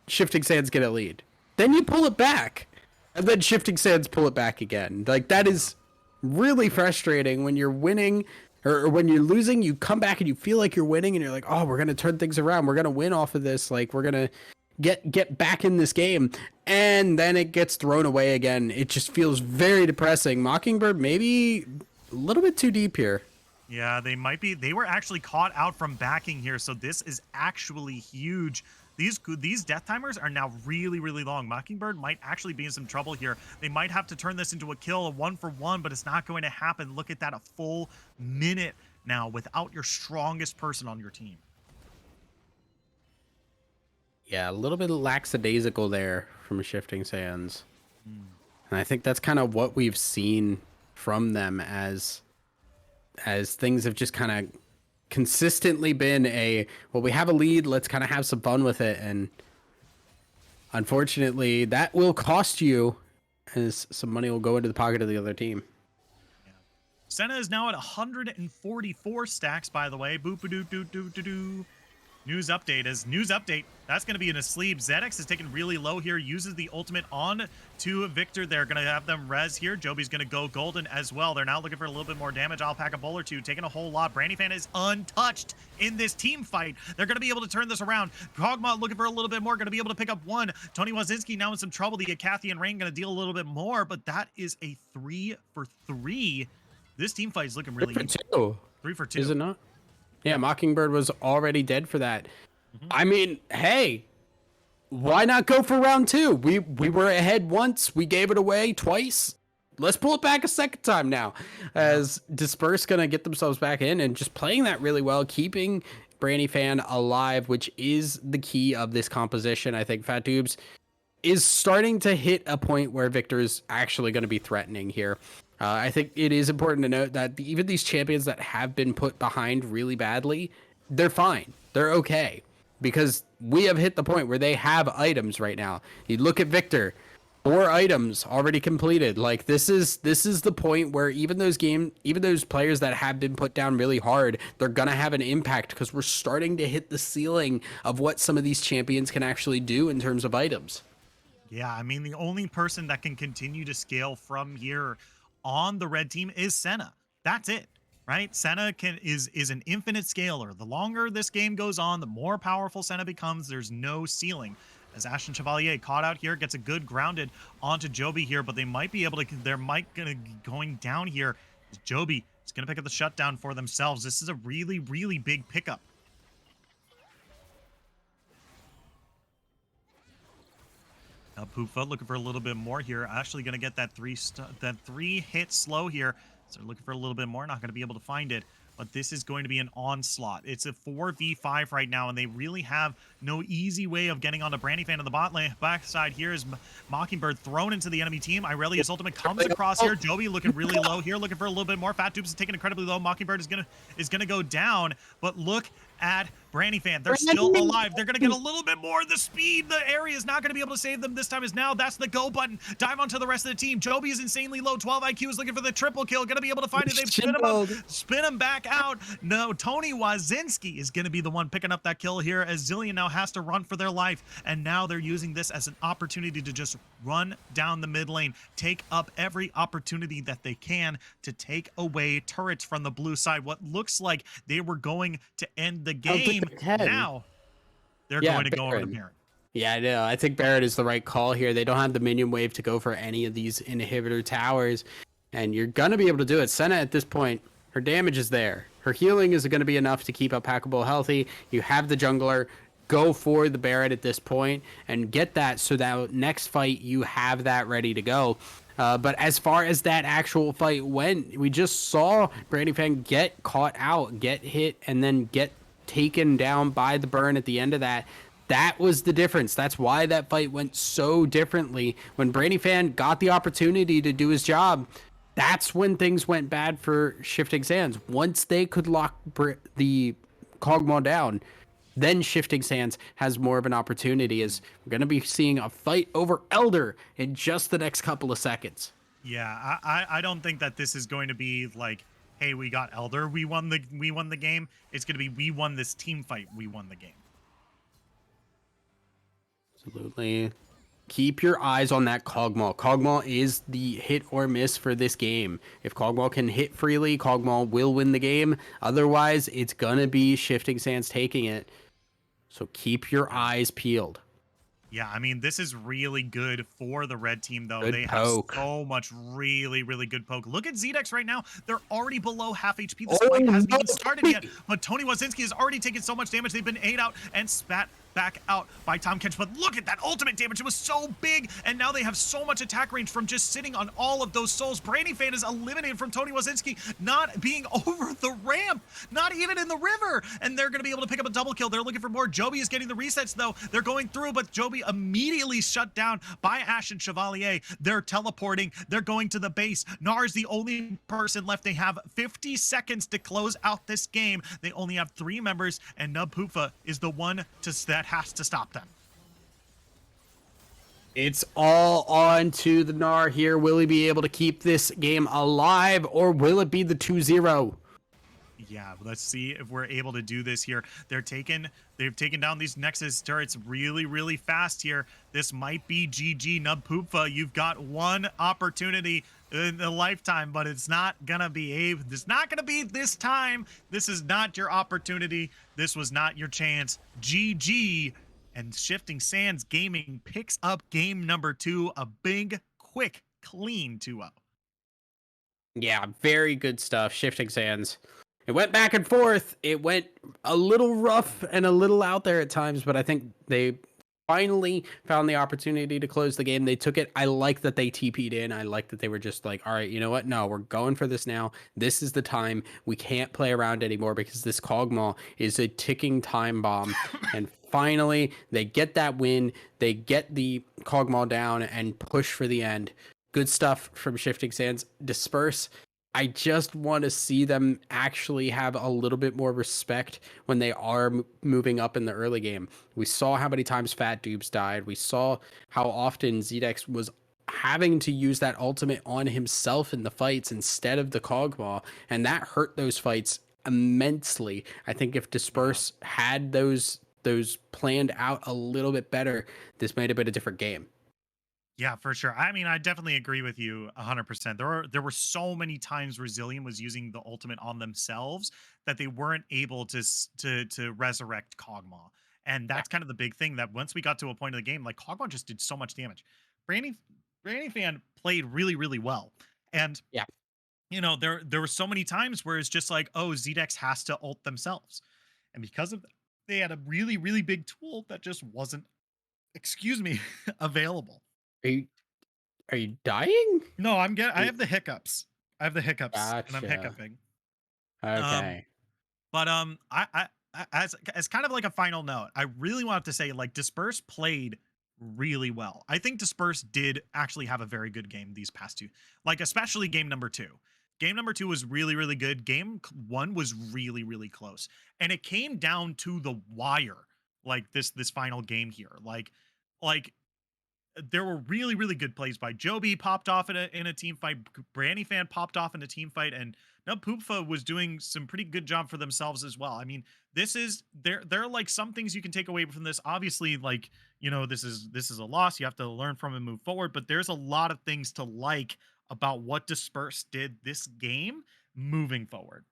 Shifting Sands get a lead, then you pull it back, and then Shifting Sands pull it back again. Like, that is really frustrating. When you're winning or when you're losing, you come back and you feel like you're winning, and you're like, oh, we're gonna turn things around, we're gonna win off of this, like, we're gonna get back in this game, and then it gets thrown away again. It just feels very depressing. Mockingbird maybe a little bit too deep here. Yeah, they might be. They were actually caught out from backing here, so this is actually huge. These death timers are now really, really long. Mockingbird might actually be in some trouble here. They might have to turn this into a kill, a 1-for-1, but it's not going to happen. Look at that, a full minute now without your strongest person on your team. Yeah, a little bit lackadaisical there from Shifting Sands. And I think that's kind of what we've seen from them, as things have just kind of consistently been well, we have a lead, let's kind of have some fun with it. And unfortunately, that will cost you, as some money will go into the pocket of the other team. Yeah. Senna is now at 144 stacks, by the way. Boop-a-doo-doo-doo-doo-doo. News update. That's going to be in a sleep. Zedix is taken really low here. Uses the ultimate on to Victor. They're going to have them res here. Joby's going to go golden as well. They're now looking for a little bit more damage. Alpaca Bowler 2 taking a whole lot. Brandyfan is untouched in this team fight. They're going to be able to turn this around. Kog'Maw looking for a little bit more. Going to be able to pick up 1. Tony Wazinski now in some trouble. The Icathian Rain going to deal a little bit more, but that is a 3-for-3. This team fight is looking really 3-for-2. 3-for-2. Is it not? Yeah, Mockingbird was already dead for that. I mean, hey, why not go for round 2? We were ahead once. We gave it away twice. Let's pull it back a second time now, as Disperse going to get themselves back in and just playing that really well, keeping Brandyfan alive, which is the key of this composition. I think Fat Tubes is starting to hit a point where Victor is actually going to be threatening here. I think it is important to note that even these champions that have been put behind really badly, they're fine. They're okay, because we have hit the point where they have items right now. You look at Victor, 4 items already completed. Like, this is the point where even those players that have been put down really hard, they're going to have an impact, because we're starting to hit the ceiling of what some of these champions can actually do in terms of items. Yeah, I mean, the only person that can continue to scale from here on the red team is Senna. That's it, right? Senna is an infinite scaler. The longer this game goes on, the more powerful Senna becomes. There's no ceiling. As Ashen Chevalier caught out here, gets a good grounded onto Joby here, but they might be able to, going down here. Joby is going to pick up the shutdown for themselves. This is a really, really big pickup. Now Poopfa looking for a little bit more here. Actually going to get that 3 hit slow here. So they're looking for a little bit more. Not going to be able to find it. But this is going to be an onslaught. It's a 4v5 right now, and they really have no easy way of getting onto Brandyfan in the bot lane. Backside here is Mockingbird thrown into the enemy team. Irelia's ultimate comes across here. Joby looking really low here, looking for a little bit more. Fat Tubes is taking incredibly low. Mockingbird is gonna go down, but look at Brandyfan. They're still alive. They're going to get a little bit more. The speed, the area is not going to be able to save them. This time is now. That's the go button. Dive onto the rest of the team. Joby is insanely low. 12 IQ is looking for the triple kill. Going to be able to find it. They've spin him up. Spin him back out. No, Tony Wazinski is going to be the one picking up that kill here, as Zillion now has to run for their life. And now they're using this as an opportunity to just run down the mid lane, take up every opportunity that they can to take away turrets from the blue side. What looks like they were going to end the I don't think game. they can. Now they're Yeah, going to go over to Baron. Baron. Yeah, I know. I think Barrett is the right call here. They don't have the minion wave to go for any of these inhibitor towers, and you're gonna be able to do it. Senna at this point, her damage is there. Her healing is gonna be enough to keep Packable healthy. You have the jungler. Go for the Barrett at this point and get that so that next fight you have that ready to go. But as far as that actual fight went, we just saw Brandy Fan get caught out, get hit, and then get taken down by the burn at the end of that. That was the difference. That's why that fight went so differently. When Brandy Fan got the opportunity to do his job, that's when things went bad for Shifting Sands. Once they could lock the Kog'Maw down, then Shifting Sands has more of an opportunity. As we're going to be seeing a fight over Elder in just the next couple of seconds. Yeah, I don't think that this is going to be like, hey, we got Elder, we won the game. It's going to be we won this team fight, we won the game. Absolutely. Keep your eyes on that Kog'Maw. Kog'Maw is the hit or miss for this game. If Kog'Maw can hit freely, Kog'Maw will win the game. Otherwise, it's gonna be Shifting Sands taking it. So keep your Yeah. eyes peeled. Yeah, I mean, this is really good for the red team, though. Good They have poke. so much really, really good poke. Look at Zdex right now. They're already below half HP. This Oh fight hasn't no! even started yet, but Tony Wazinski has already taken so much damage. They've been ate out and spat back out by Tom Kench. But look at that ultimate damage. It was so big, and now they have so much attack range from just sitting on all of those souls. Brainy Fan is eliminated from Tony Wazinski not being over the ramp, not even in the river, and they're going to be able to pick up a double kill. They're looking for more. Joby is getting the resets, though. They're going through, but Joby immediately shut down by Ashe and Chevalier. They're teleporting. They're going to the base. Gnar is the only person left. They have 50 seconds to close out this game. They only have 3 members, and Nub Poofa is the one that has to stop them. It's all on to the Gnar here. Will he be able to keep this game alive, or will it be the 2-0? Yeah, let's see if we're able to do this here. They've taken down these Nexus turrets really, really fast here. This might be GG. Nub Poopfa, you've got one opportunity in a lifetime, but it's not gonna be this time. This is not your opportunity. This was not your chance. GG. And Shifting Sands Gaming picks up game number 2, a big, quick, clean 2-0. Yeah, very good stuff. Shifting Sands. It went back and forth. It went a little rough and a little out there at times, but I think they finally found the opportunity to close the game. They took it. I like that they TP'd in. I like that they were just like, all right, you know what? No, we're going for this now. This is the time. We can't play around anymore because this Kog'Maw is a ticking time bomb. And finally, they get that win. They get the Kog'Maw down and push for the end. Good stuff from Shifting Sands. Disperse. I just want to see them actually have a little bit more respect when they are moving up in the early game. We saw how many times Fat Dubes died. We saw how often Zdex was having to use that ultimate on himself in the fights instead of the Kog'Maw, and that hurt those fights immensely. I think if Disperse had those planned out a little bit better, this might have been a different game. Yeah, for sure. I mean, I definitely agree with you 100%. There were so many times Resilient was using the ultimate on themselves that they weren't able to resurrect Kog'Maw. And Yeah. that's kind of the big thing, that once we got to a point of the game, like Kog'Maw just did so much damage. Brandy Brandy Fan played really, really well. And Yeah. there were so many times where it's just like, oh, Zdex has to ult themselves. And because of that, they had a really, really big tool that just wasn't, excuse me, available. Are you are you dying? No, I You- have the hiccups. I have the hiccups and I'm Gotcha. hiccuping. Um, Okay. but as kind of like a final note, I really want to say, like, Disperse played really well. I think Disperse did actually have a very good game these past 2. Like, especially game number 2. Game number 2 was really, really good. Game 1 was really, really close. And it came down to the wire, like this final game here. Like there were really, really good plays by Joby, popped off in a team fight. Branny Fan popped off in a team fight, and no, Poopfa was doing some pretty good job for themselves as well. I mean, this is there are like some things you can take away from this. Obviously, like, this is a loss. You have to learn from and move forward, but there's a lot of things to like about what Disperse did this game moving forward.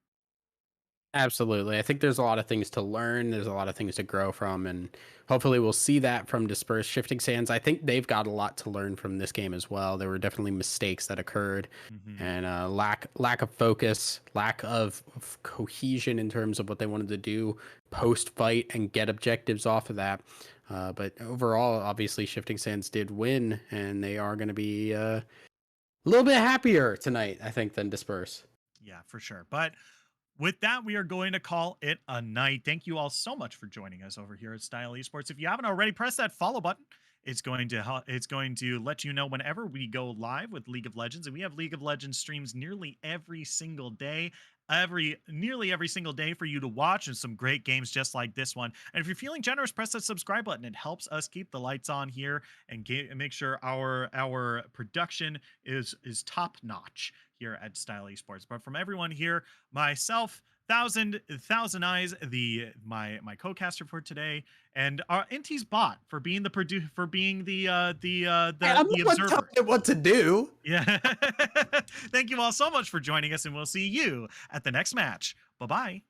Absolutely. I think there's a lot of things to learn. There's a lot of things to grow from, and hopefully we'll see that from Disperse Shifting Sands. I think they've got a lot to learn from this game as well. There were definitely mistakes that occurred, Hmm. and lack of focus, lack of cohesion in terms of what they wanted to do post fight and get objectives off of that. But overall, obviously, Shifting Sands did win, and they are going to be a little bit happier tonight, I think, than Disperse. Yeah, for sure. But with that, we are going to call it a night. Thank you all so much for joining us over here at Style Esports. If you haven't already, press that follow button. It's going to let you know whenever we go live with League of Legends, and we have League of Legends streams nearly every single day. Nearly every single day for you to watch, and some great games just like this one. And if you're feeling generous, press that subscribe button. It helps us keep the lights on here and make sure our production is top notch here at Style Esports. But from everyone here, myself, thousand eyes, the my co-caster for today, and our Inti's bot for being for being Hey, I'm the not telling observer. it what to do. Yeah. Thank you all so much for joining us, and we'll see you at the next match. Bye bye.